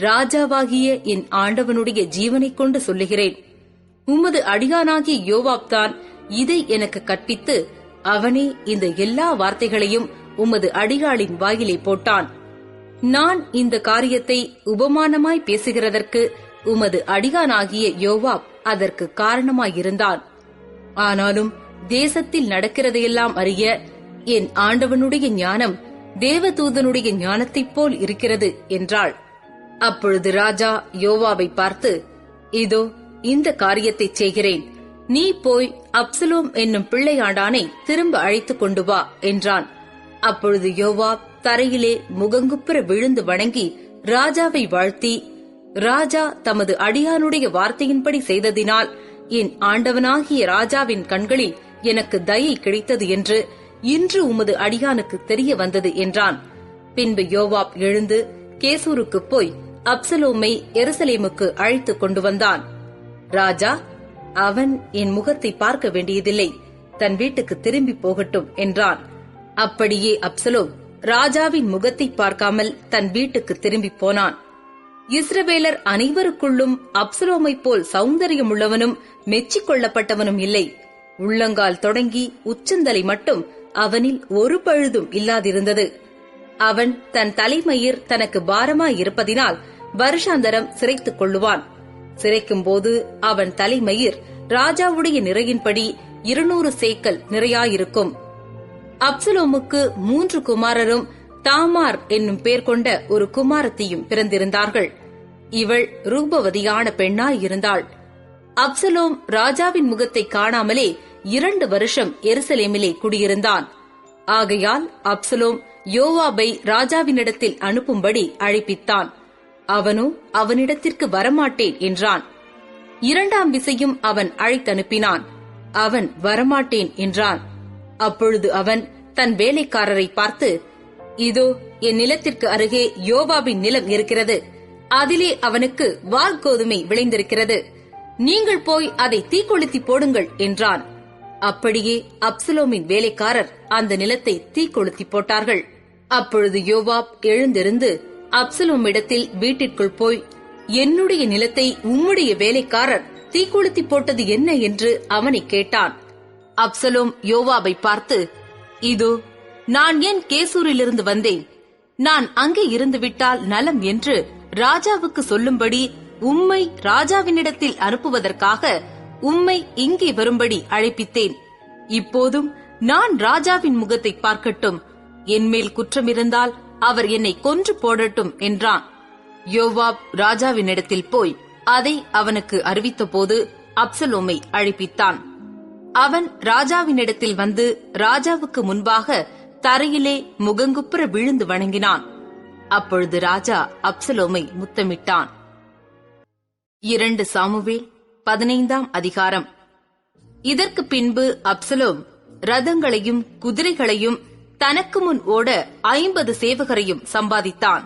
ராஜாவாகிய என் ஆண்டவனுடைய ஜீவனைக் கொண்டு சொல்லுகிறேன். உமது அடியானாகிய யோவாப் தான் இதை எனக்கு கற்பித்து அவனே இந்த எல்லா வார்த்தைகளையும் உமது அடியாளின் வாயிலே போட்டான். நான் இந்த காரியத்தை உபமானமாய் பேசுகிறதற்கு உமது அடியானாகிய யோவாப் அதற்கு காரணமாயிருந்தான். ஆனாலும் தேசத்தில் நடக்கிறதையெல்லாம் அறிய என் ஆண்டவனுடைய ஞானம் தேவதூதனுடைய ஞானத்தைப் போல் இருக்கிறது என்றாள். அப்பொழுது ராஜா யோவாபை பார்த்து, இதோ இந்த காரியத்தை செய்கிறேன், நீ போய் அப்சலோம் என்னும் பிள்ளையாண்டானை திரும்ப அழைத்துக் கொண்டு வா என்றான். அப்பொழுது யோவாப் தரையிலே முகங்குப்புற விழுந்து வணங்கி ராஜாவை வாழ்த்தி, ராஜா தமது அடியானுடைய வார்த்தையின்படி செய்ததினால் என் ஆண்டவனாகிய ராஜாவின் கண்களில் எனக்கு தயை கிடைத்தது என்று இன்று உமது அடியானுக்கு தெரிய வந்தது என்றான். பின்பு யோவாப் எழுந்து கேசூருக்கு போய் அப்சலோமை எருசலேமுக்கு அழைத்துக் கொண்டு வந்தான். ராஜா, அவன் என் முகத்தை பார்க்க வேண்டியதில்லை, தன் வீட்டுக்கு திரும்பி போகட்டும் என்றான். அப்படியே அப்சலோம் ராஜாவின் முகத்தை பார்க்காமல் தன் வீட்டுக்கு திரும்பி போனான். இஸ்ரவேலர் அனைவருக்குள்ளும் அப்சலோமைப் போல் சௌந்தரியமுள்ளவனும் மெச்சிக் கொள்ளப்பட்டவனும் இல்லை. உள்ளங்கால் தொடங்கி உச்சந்தலை மட்டும் அவனில் ஒரு பழுதும் இல்லாதிருந்தது. அவன் தன் தலைமயிர் தனக்கு பாரமாயிருப்பதினால் வருஷாந்தரம் சிரைத்துக் கொள்ளுவான். சிரைக்கும் போது அவன் தலைமயிர் ராஜாவுடைய நிறையின்படி 200 சேக்கல் நிறையாயிருக்கும். அப்சலோமுக்கு 3 குமாரரும் தாமார் என்னும் பேர் கொண்ட ஒரு குமாரத்தியும் பிறந்திருந்தார்கள். இவள் ரூபவதியான பெண்ணாயிருந்தாள். அப்சலோம் ராஜாவின் முகத்தை காணாமலே 2 வருஷம் எருசலேமிலே குடியிருந்தான். ஆகையால் அப்சலோம் யோவாபை ராஜாவினிடத்தில் அனுப்பும்படி அழைப்பித்தான். அவனோ அவனிடத்திற்கு வரமாட்டேன் என்றான். 2ஆம் விசையும் அவன் அழைத்தனுப்பினான். அவன் வரமாட்டேன் என்றான். அப்பொழுது அவன் தன் வேலைக்காரரை பார்த்து, இதோ என் நிலத்திற்கு அருகே யோவாபின் நிலம் இருக்கிறது, அதிலே அவனுக்கு வாற்கோதுமை விளைந்திருக்கிறது, நீங்கள் போய் அதை தீக்கொளுத்தி போடுங்கள் என்றான். அப்படியே அப்சலோமின் வேலைக்காரர் அந்த நிலத்தை தீக்கொளுத்தி போட்டார்கள். அப்பொழுது யோவாப் எழுந்திருந்து அப்சலோமிடத்தில் வீட்டிற்குள் போய், என்னுடைய நிலத்தை உம்முடைய வேலைக்காரர் தீக்குளுத்தி போட்டது என்ன என்று அவனை கேட்டான். அப்சலோம் யோவாபை பார்த்து, இதோ நான் ஏன் கேசூரிலிருந்து வந்தேன், நான் அங்கே இருந்துவிட்டால் நலம் என்று ராஜாவுக்கு சொல்லும்படி உம்மை ராஜாவினிடத்தில் அனுப்புவதற்காக உம்மை இங்கே வரும்படி அழைப்பித்தேன். இப்போதும் நான் ராஜாவின் முகத்தை பார்க்கட்டும், என்மேல் குற்றம் இருந்தால் அவர் என்னை கொன்று போடட்டும் என்றான். யோவாப் ராஜாவினிடத்தில் போய் அதை அவனுக்கு அறிவித்தபோது அப்சலோமை அழைப்பித்தான். அவன் ராஜாவினிடத்தில் வந்து ராஜாவுக்கு முன்பாக தரையிலே முகங்குப்புற விழுந்து வணங்கினான். அப்பொழுது ராஜா அப்சலோமை முத்தமிட்டான். 2 சாமுவேல் 15ஆம் அதிகாரம். இதற்கு பின்பு அப்சலோம் ரதங்களையும் குதிரைகளையும் தனக்கு முன் ஓட 50 சேவகரையும் சம்பாதித்தான்.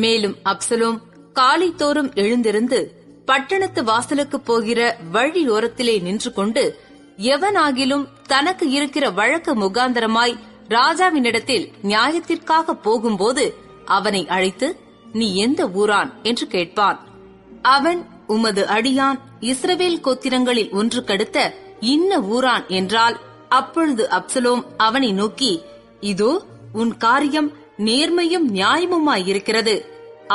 மேலும் அப்சலோம் காலைதோறும் எழுந்திருந்து பட்டணத்து வாசலுக்கு போகிற வழியோரத்திலே நின்று கொண்டு, எவனாகிலும் தனக்கு இருக்கிற வழக்கு முகாந்தரமாய் ராஜாவினிடத்தில் நியாயத்திற்காக போகும்போது அவனை அழைத்து, நீ எந்த ஊரான் என்று கேட்பான். அவன், உமது அடியான் இஸ்ரவேல் கோத்திரங்களில் ஒன்றுக்கடுத்த இன்ன ஊரான் என்றால், அப்பொழுது அப்சலோம் அவனை நோக்கி, இதோ உன் காரியம் நேர்மையும் நியாயமுமாயிருக்கிறது.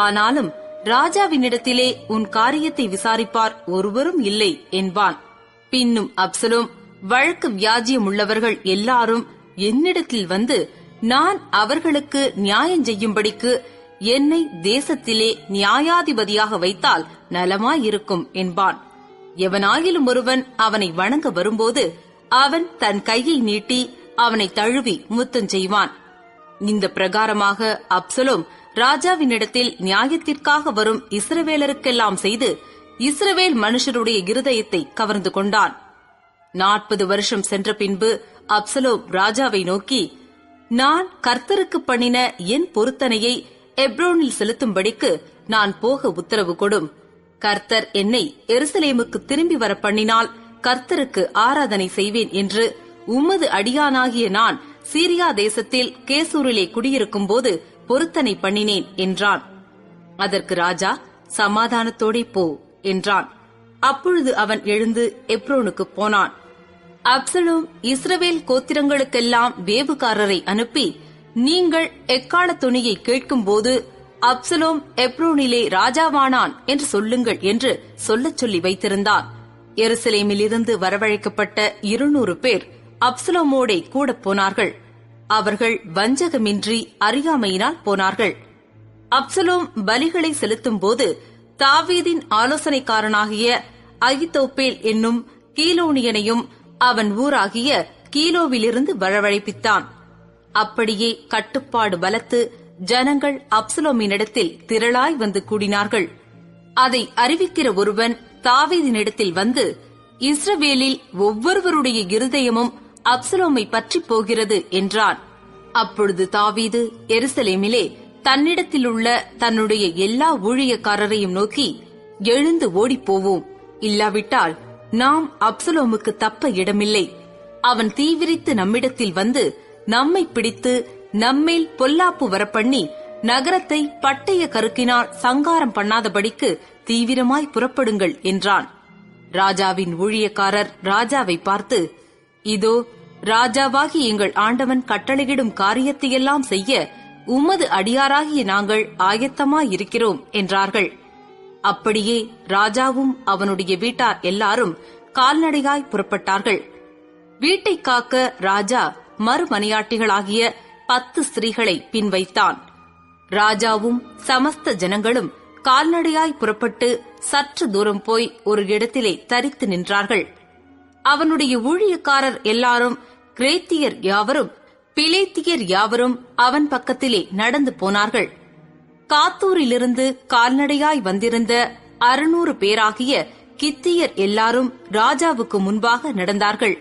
ஆனாலும் ராஜாவினிடத்திலே உன் காரியத்தை விசாரிப்பார் ஒருவரும் இல்லை என்பான். பின்னும் அப்சலோம், வழக்கு வியாஜியம் உள்ளவர்கள் எல்லாரும் என்னிடத்தில் வந்து, நான் அவர்களுக்கு நியாயம் செய்யும்படிக்கு என்னை தேசத்திலே நியாயாதிபதியாக வைத்தால் நலமாயிருக்கும் என்பான். எவனாயிலும் ஒருவன் அவனை வணங்க வரும்போது அவன் தன் கையை நீட்டி அவனை தழுவி முத்தம் செய்வான். இந்த பிரகாரமாக அப்சலோம் ராஜாவினிடத்தில் நியாயத்திற்காக வரும் இஸ்ரவேலருக்கெல்லாம் செய்து இஸ்ரவேல் மனுஷருடைய இருதயத்தை கவர்ந்து கொண்டான். 40 வருஷம் சென்ற பின்பு அப்சலோம் ராஜாவை நோக்கி, நான் கர்த்தருக்கு பண்ணின என் பொருத்தனையை எப்ரோனில் செலுத்தும்படிக்கு நான் போக உத்தரவு கொடும். கர்த்தர் என்னை எருசலேமுக்கு திரும்பி வர பண்ணினால் கர்த்தருக்கு ஆராதனை செய்வேன் என்று உமது அடியானாகிய நான் சீரியா தேசத்தில் கேசூரிலே குடியிருக்கும் போது பொருத்தனை பண்ணினேன் என்றான். அதற்கு ராஜா, சமாதானத்தோடே போ என்றான். அப்பொழுது அவன் எழுந்து எப்ரோனுக்கு போனான். அப்சலோம் இஸ்ரவேல் கோத்திரங்களுக்கெல்லாம் வேவுகாரரை அனுப்பி, நீங்கள் எக்கால துணியை கேட்கும்போது அப்சலோம் எப்ரோனிலே ராஜாவானான் என்று சொல்லுங்கள் என்று சொல்லச் சொல்லி வைத்திருந்தான். எருசலேமிலிருந்து வரவழைக்கப்பட்ட 200 பேர் அப்சலோமோடே கூட போனார்கள். அவர்கள் வஞ்சகமின்றி அறியாமையினால் போனார்கள். அப்சலோம் பலிகளை செலுத்தும் போது தாவீதின் ஆலோசனைக்காரனாகிய அகித்தோப்பேல் என்னும் கீலோனியனையும் அவன் ஊராகிய கீலோவிலிருந்து வரவழைப்பித்தான். அப்படியே கட்டுப்பாடு பலத்து ஜனங்கள் அப்சலோமினிடத்தில் திரளாய் வந்து கூடினார்கள். அதை அறிவிக்கிற ஒருவன் தாவீதினிடத்தில் வந்து, இஸ்ரவேலில் ஒவ்வொருவருடைய இருதயமும் அப்சலோமை பற்றி போகிறது என்றான். அப்பொழுது தாவீது எருசலேமிலே தன்னிடத்திலுள்ள தன்னுடைய எல்லா ஊழியக்காரரையும் நோக்கி, எழுந்து ஓடிப்போவோம், இல்லாவிட்டால் நாம் அப்சலோமுக்கு தப்ப இடமில்லை. அவன் தீவிரித்து நம்மிடத்தில் வந்து நம்மை பிடித்து நம்மேல் பொல்லாப்பு வரப்பண்ணி நகரத்தை பட்டய கருக்கினால் சங்காரம் பண்ணாதபடிக்கு தீவிரமாய் புறப்படுங்கள் என்றான். ராஜாவின் ஊழியக்காரர் ராஜாவை பார்த்து, இதோ ராஜாவாகி எங்கள் ஆண்டவன் கட்டளையிடும் காரியத்தையெல்லாம் செய்ய உமது அடியாராகிய நாங்கள் ஆயத்தமாயிருக்கிறோம் என்றார்கள். அப்படியே ராஜாவும் அவனுடைய வீட்டார் எல்லாரும் கால்நடையாய் புறப்பட்டார்கள். வீட்டை காக்க ராஜா மறுமனையாட்டிகளாகிய 10 ஸ்திரீகளை பின் வைத்தான். ராஜாவும் சமஸ்த ஜனங்களும் கால்நடையாய் புறப்பட்டு சற்று தூரம் போய் ஒரு இடத்திலே தரித்து நின்றார்கள். அவனுடைய ஊழியக்காரர் எல்லாரும் கிரேத்தியர் யாவரும் பிலேத்தியர் யாவரும் அவன் பக்கத்திலே நடந்து போனார்கள். காத்தூரிலிருந்து கால்நடையாய் வந்திருந்த 600 பேராகிய கித்தியர் எல்லாரும் ராஜாவுக்கு முன்பாக நடந்தார்கள்.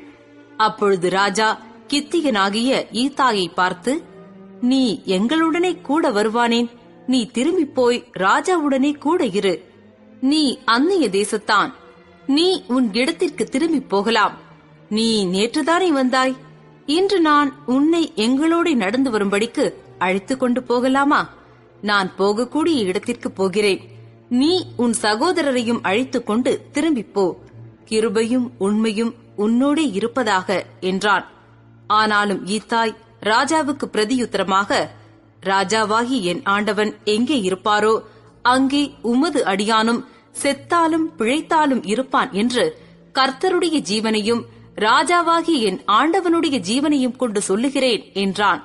அப்பொழுது ராஜா கித்தியனாகிய ஈத்தாயை பார்த்து, நீ எங்களுடனே கூட வருவானேன்? நீ திரும்பி போய் ராஜாவுடனே கூட இரு. நீ அந்நிய தேசத்தான், நீ உன் இடத்திற்கு திரும்பி போகலாம். நீ நேற்றுதானே வந்தாய், இன்று நான் உன்னை எங்களோட நடந்து வரும்படிக்கு அழைத்துக் கொண்டு போகலாமா? நான் போகக்கூடிய இடத்திற்கு போகிறேன். நீ உன் சகோதரரையும் அழைத்துக் கொண்டு திரும்பிப்போ. கிருபையும் உண்மையும் உன்னோடே இருப்பதாக என்றான். ஆனாலும் ஈத்தாய் ராஜாவுக்கு பிரதியுத்தரமாக, ராஜாவாகி என் ஆண்டவன் எங்கே இருப்பாரோ அங்கே உமது அடியானும் செத்தாலும் பிழைத்தாலும் இருப்பான் என்று கர்த்தருடைய ஜீவனையும் ராஜாவாகி என் ஆண்டவனுடைய ஜீவனையும் கொண்டு சொல்லுகிறேன் என்றான்.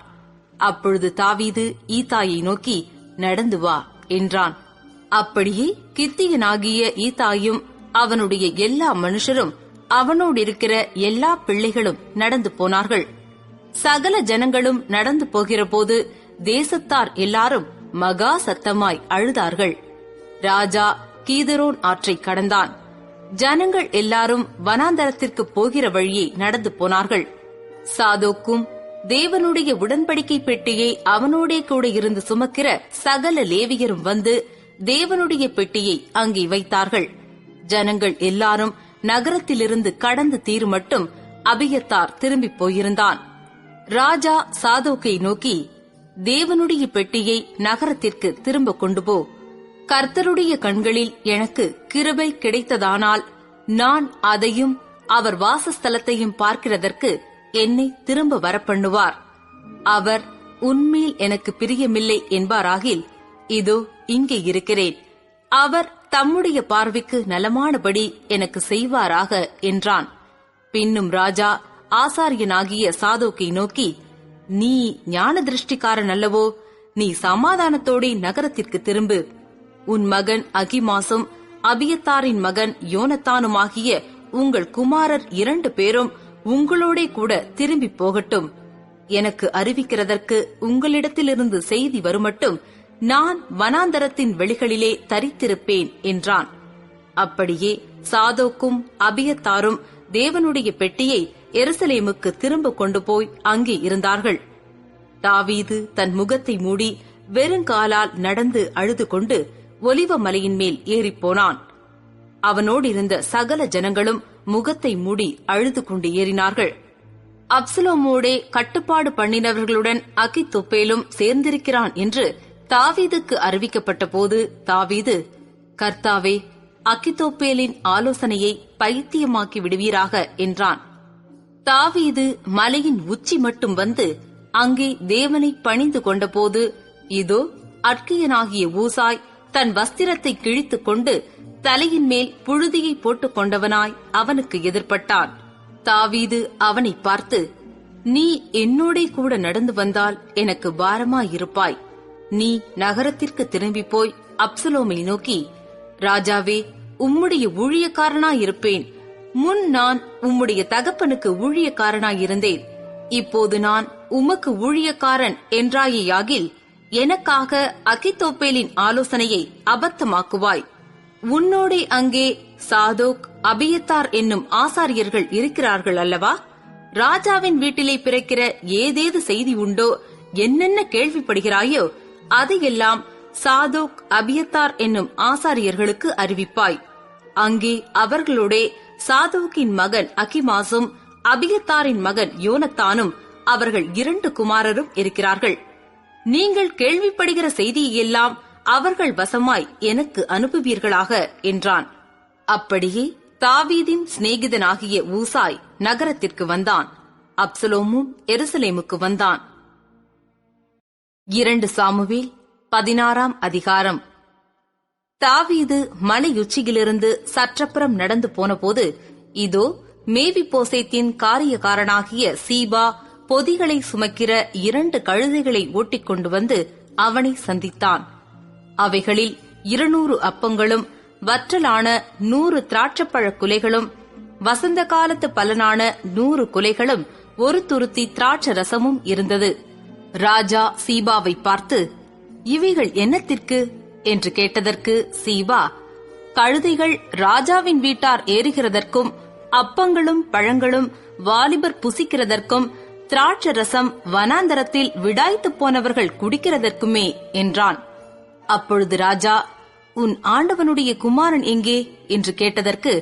அப்பொழுது தாவீது ஈத்தாயை நோக்கி, நடந்து வா என்றான். அப்படியே கித்தியனாகிய ஈத்தாயும் அவனுடைய எல்லா மனுஷரும் அவனோடிருக்கிற எல்லா பிள்ளைகளும் நடந்து போனார்கள். சகல ஜனங்களும் நடந்து போகிறபோது தேசத்தார் எல்லாரும் மகா சத்தமாய் அழுதார்கள். ராஜா கீதரோன் ஆற்றை கடந்தான். ஜனங்கள் எல்லாரும் வனாந்தரத்திற்கு போகிற வழியே நடந்து போனார்கள். சாதோக்கும் தேவனுடைய உடன்படிக்கை பெட்டியை அவனோடே கூட இருந்து சுமக்கிற சகல லேவியரும் வந்து தேவனுடைய பெட்டியை அங்கே வைத்தார்கள். ஜனங்கள் எல்லாரும் நகரத்திலிருந்து கடந்து தீரு மட்டும் அபியத்தார் திரும்பி போயிருந்தான். ராஜா சாதோக்கை நோக்கி, தேவனுடைய பெட்டியை நகரத்திற்கு திரும்ப கொண்டு போ. கர்த்தருடைய கண்களில் எனக்கு கிருபை கிடைத்ததானால் நான் அதையும் அவர் வாசஸ்தலத்தையும் பார்க்கிறதற்கு என்னை திரும்ப வரப்பண்ணுவார். அவர் உன்மேல் எனக்கு பிரியமில்லை என்பாராகில், இதோ இங்கே இருக்கிறேன். அவர் தம்முடைய பார்வைக்கு நலமானபடி எனக்கு செய்வாராக என்றான். பின்னும் ராஜா ஆசாரியனாகிய சாதோக்கை நோக்கி, நீ ஞான திருஷ்டிக்காரன் அல்லவோ? நீ சமாதானத்தோടെ நகரத்திற்கு திரும்பு. உன் மகன் அகிமாசும் அபியத்தாரின் மகன் யோனத்தானுமாகிய உங்கள் குமாரர் 2 பேரும் உங்களோடே கூட திரும்பி போகட்டும். எனக்கு அறிவிக்கிறதற்கு உங்களிடத்திலிருந்து செய்தி வருமட்டும் நான் வனாந்தரத்தின் வெளிகளிலே தரித்திருப்பேன் என்றான். அப்படியே சாதோக்கும் அபியத்தாரும் தேவனுடைய பெட்டியை எருசலேமுக்கு திரும்ப கொண்டு போய் அங்கே இருந்தார்கள். தாவீது தன் முகத்தை மூடி வெறுங்காலால் நடந்து அழுது கொண்டு ஒலிவ மலையின் மேல் ஏறிப்போனான். அவனோடிருந்த சகல ஜனங்களும் முகத்தை மூடி அழுது கொண்டு ஏறினார்கள். அப்சலோமோடே கட்டுப்பாடு பண்ணினவர்களுடன் அகித்தோப்பேலும் சேர்ந்திருக்கிறான் என்று தாவீதுக்கு அறிவிக்கப்பட்ட போது தாவீது, கர்த்தாவே, அகித்தோப்பேலின் ஆலோசனையை பைத்தியமாக்கி விடுவீராக என்றான். தாவீது மலையின் உச்சி மட்டும் வந்து அங்கே தேவனை பணிந்து கொண்டபோது, இதோ அற்கியனாகிய ஊசாய் தன் வஸ்திரத்தை கிழித்துக் கொண்டு தலையின் மேல் புழுதியை போட்டுக் கொண்டவனாய் அவனுக்கு எதிர்பட்டான். தாவீது அவனை பார்த்து, நீ என்னோடே கூட நடந்து வந்தால் எனக்கு பாரமாயிருப்பாய். நீ நகரத்திற்கு திரும்பி போய் அப்சலோமை நோக்கி, ராஜாவே, உம்முடைய ஊழியக்காரனாயிருப்பேன். முன் நான் உம்முடைய தகப்பனுக்கு ஊழியக்காரனாயிருந்தேன். இப்போது நான் உமக்கு ஊழியக்காரன் என்றாயேயாகில் எனக்காக அகித்தோப்பேலின் ஆலோசனையை அபத்தமாக்குவாய். உன்னோடே அங்கே சாதோக் அபியத்தார் என்னும் ஆசாரியர்கள் இருக்கிறார்கள் அல்லவா? ராஜாவின் வீட்டிலே பிறக்கிற ஏதேது செய்தி உண்டோ, என்னென்ன கேள்விப்படுகிறாயோ அதையெல்லாம் சாதோக் அபியத்தார் என்னும் ஆசாரியர்களுக்கு அறிவிப்பாய். அங்கே அவர்களோடே சாதோக்கின் மகன் அகிமாசும் அபியத்தாரின் மகன் யோனத்தானும் அவர்கள் 2 குமாரரும் இருக்கிறார்கள். நீங்கள் கேள்விப்படுகிற செய்தியெல்லாம் அவர்கள் வசமாய் எனக்கு அனுப்புவீர்களாக என்றான். அப்படியே தாவீதின் சிநேகிதனாகிய ஊசாய் நகரத்திற்கு வந்தான். அப்சலோமும் எருசலேமுக்கு வந்தான். 2 சாமுவேல் 16ஆம் அதிகாரம். தாவீது மலையுச்சியிலிருந்து சற்றப்புறம் நடந்து போனபோது, இதோ மேவிபோசேத்தின் காரியக்காரனாகிய சீபா பொதிகளை சுமக்கிற 2 கழுதைகளை ஓட்டிக் கொண்டு வந்து அவனை சந்தித்தான். அவைகளில் 200 அப்பங்களும் வற்றலான 100 திராட்சப்பழ குலைகளும் வசந்த காலத்து பலனான 100 குலைகளும் 1 துருத்தி திராட்ச ரசமும் இருந்தது. ராஜா சீபாவை பார்த்து, இவைகள் என்னத்திற்கு என்று கேட்டதற்கு சீபா, கழுதைகள் ராஜாவின் வீட்டார் ஏறுகிறதற்கும் அப்பங்களும் பழங்களும் வாலிபர் புசிக்கிறதற்கும் திராட்ச ரசம் வனாந்தரத்தில் விடாய்த்து போனவர்கள் குடிக்கிறதற்குமே என்றான். அப்பொழுது ராஜா, உன் ஆண்டவனுடைய குமாரன் எங்கே என்று கேட்டதற்கு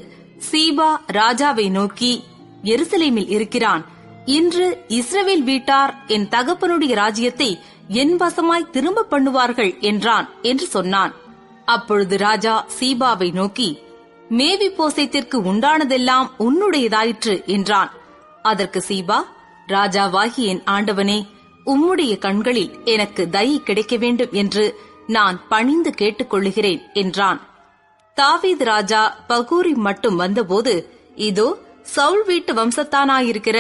சீபா ராஜாவை நோக்கி, எருசலேமில் இருக்கிறான். இன்று இஸ்ரவேல் வீட்டார் என் தகப்பனுடைய ராஜ்யத்தை என் வசமாய் திரும்ப பண்ணுவார்கள் என்றான் என்று சொன்னான். அப்பொழுது ராஜா சீபாவை நோக்கி, மேவி போசேத்திற்கு உண்டானதெல்லாம் உன்னுடையதாயிற்று என்றான். அதற்கு சீபா, ராஜாவாகி என் ஆண்டவனே, உம்முடைய கண்களில் எனக்கு தயை கிடைக்க வேண்டும் என்று நான் பணிந்து கேட்டுக்கொள்ளுகிறேன் என்றான். தாவீது ராஜா பகூரி மட்டும் வந்தபோது, இதோ சவுல் வீட்டு வம்சத்தானாயிருக்கிற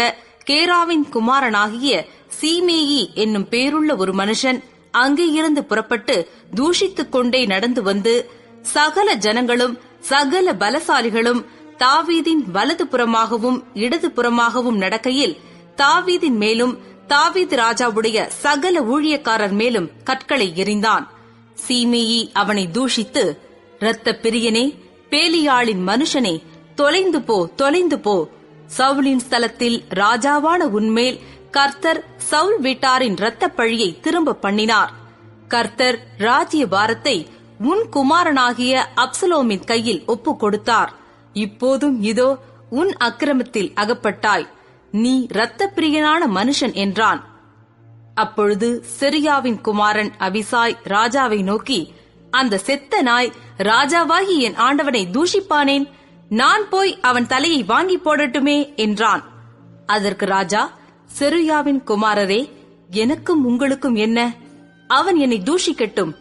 கேராவின் குமாரனாகிய சீமேயி என்னும் பேருள்ள ஒரு மனுஷன் அங்கே இருந்து புறப்பட்டு தூஷித்துக் கொண்டே நடந்து வந்து, சகல ஜனங்களும் சகல பலசாலிகளும் தாவீதின் வலது புறமாகவும் இடது புறமாகவும் நடக்கையில் தாவீதின் மேலும் தாவீது ராஜாவுடைய சகல ஊழியக்காரர் மேலும் கற்களை எறிந்தான். சீமேயி அவனை தூஷித்து, இரத்த பிரியனே, பேலியாளின் மனுஷனே, தொலைந்து போ, தொலைந்து போ! சவுலின் ஸ்தலத்தில் ராஜாவான உன்மேல் கர்த்தர் சவுல் வீட்டாரின் இரத்த பழியை திரும்ப பண்ணினார். கர்த்தர் ராஜ்ய பாரத்தை உன் குமாரனாகிய அப்சலோமின் கையில் ஒப்பு கொடுத்தார். இப்போதும் இதோ உன் அக்கிரமத்தில் அகப்பட்டாய். நீ இரத்த பிரியனான மனுஷன் என்றான். அப்பொழுது செரியாவின் குமாரன் அபிசாய் ராஜாவை நோக்கி, அந்த செத்த நாய் ராஜாவாகி என் ஆண்டவனை தூஷிப்பானேன்? நான் போய் அவன் தலையை வாங்கி போடட்டுமே என்றான். அதற்கு ராஜா, செருயாவின் குமாரரே, எனக்கும் உங்களுக்கும் என்ன? அவன் என்னை தூஷிக்கட்டும்.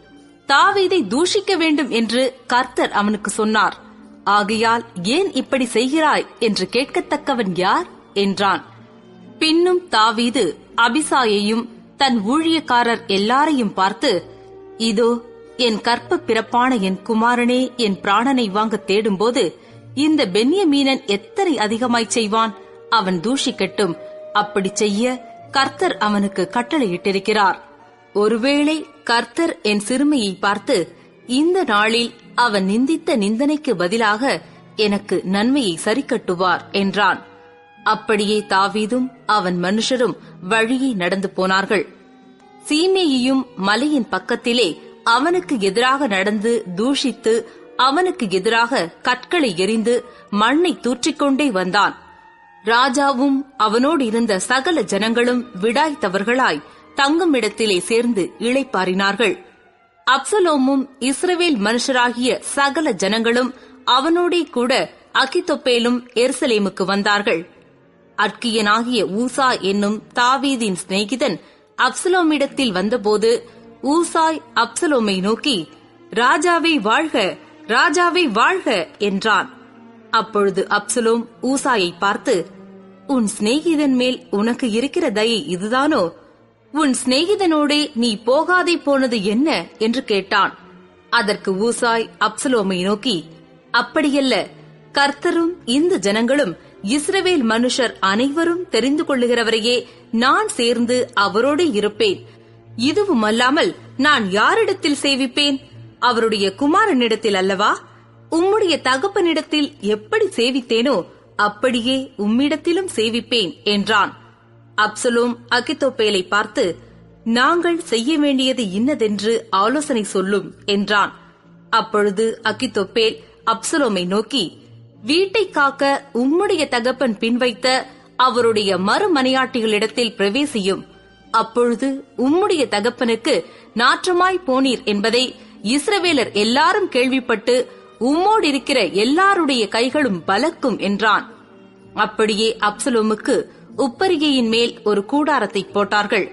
தாவீதை தூஷிக்க வேண்டும் என்று கர்த்தர் அவனுக்கு சொன்னார். ஆகையால் ஏன் இப்படி செய்கிறாய் என்று கேட்கத்தக்கவன் யார் என்றான். பின்னும் தாவீது அபிசாயையும் தன் ஊழியக்காரர் எல்லாரையும் பார்த்து, இதோ என் கற்ப பிறப்பான என் குமாரனே என் பிராணனை வாங்க தேடும்போது இந்த பென்யமீனன் எத்தனை அதிகமாய் செய்வான்? அவன் தூஷிக்கட்டும். அப்படி செய்ய கர்த்தர் அவனுக்கு கட்டளையிட்டிருக்கிறார். ஒருவேளை கர்த்தர் என் சிறுமையை பார்த்து இந்த நாளில் அவன் நிந்தித்த நிந்தனைக்கு பதிலாக எனக்கு நன்மையை சரிக்கட்டுவார் என்றான். அப்படியே தாவீதும் அவன் மனுஷரும் வழியே நடந்து போனார்கள். சீமேயியும் மலையின் பக்கத்திலே அவனுக்கு எதிராக நடந்து தூஷித்து அவனுக்கு எதிராக கற்களை எறிந்து மண்ணை தூற்றிக்கொண்டே வந்தான். ராஜாவும் அவனோடு இருந்த சகல ஜனங்களும் விடாய்த்தவர்களாய் தங்கும் இடத்திலே சேர்ந்து இளைப்பாறினார்கள். அப்சலோமும் இஸ்ரவேல் மனுஷராகிய சகல ஜனங்களும் அவனோடே கூட அகித்தொப்பேலும் எருசலேமுக்கு வந்தார்கள். அற்கியனாகிய ஊசாய் என்னும் தாவீதின் சிநேகிதன் அப்சலோமிடத்தில் வந்தபோது ஊசாய் அப்சலோமை நோக்கி, ராஜாவே வாழ்க, ராஜாவே வாழ்க என்றான். அப்பொழுது அப்சலோம் ஊசாயை பார்த்து, உன் சிநேகிதன் மேல் உனக்கு இருக்கிற தயை இதுதானோ? உன் சிநேகிதனோடே நீ போகாதே போனது என்ன என்று கேட்டான். அதற்கு ஊசாய் அப்சலோமை நோக்கி, அப்படியல்ல, கர்த்தரும் இந்த ஜனங்களும் இஸ்ரவேல் மனுஷர் அனைவரும் தெரிந்து கொள்ளுகிறவரையே நான் சேர்ந்து அவரோடு இருப்பேன். இதுவுமல்லாமல் நான் யாரிடத்தில் சேவிப்பேன்? அவருடைய குமாரனிடத்தில் அல்லவா? உம்முடைய தகப்பனிடத்தில் எப்படி சேவித்தேனோ அப்படியே உம்மிடத்திலும் சேவிப்பேன் என்றான். அப்சலோம் அகித்தோப்பேலை பார்த்து, நாங்கள் செய்ய வேண்டியது இன்னதென்று ஆலோசனை சொல்லும் என்றான். அப்பொழுது அகித்தோப்பேல் அப்சலோமை நோக்கி, வீட்டை காக்க உம்முடைய தகப்பன் பின்வைத்த அவருடைய மறுமனையாட்டிகளிடத்தில் பிரவேசியும். அப்பொழுது உம்முடைய தகப்பனுக்கு நாற்றமாய் போனீர் என்பதை இஸ்ரவேலர் எல்லாரும் கேள்விப்பட்டு உம்மோடு இருக்கிற எல்லாருடைய கைகளும் பலக்கும் என்றான். அப்படியே அப்சலோமுக்கு உப்பரிகையின் மேல் ஒரு கூடாரத்தை போட்டார்கள்.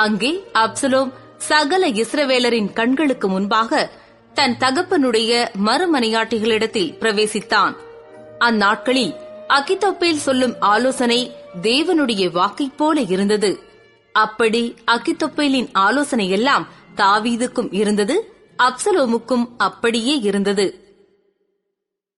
அங்கே அப்சலோம் சகல இஸ்ரவேலரின் கண்களுக்கு முன்பாக தன் தகப்பனுடைய மறுமனையாட்டிகளிடத்தில் பிரவேசித்தான். அந்நாட்களில் அகித்தோப்பேல் சொல்லும் ஆலோசனை தேவனுடைய வாக்கைப் போல இருந்தது. அப்படி அகித்தோப்பேலின் ஆலோசனை எல்லாம் தாவீதுக்கும் இருந்தது, அப்சலோமுக்கும் அப்படியே இருந்தது.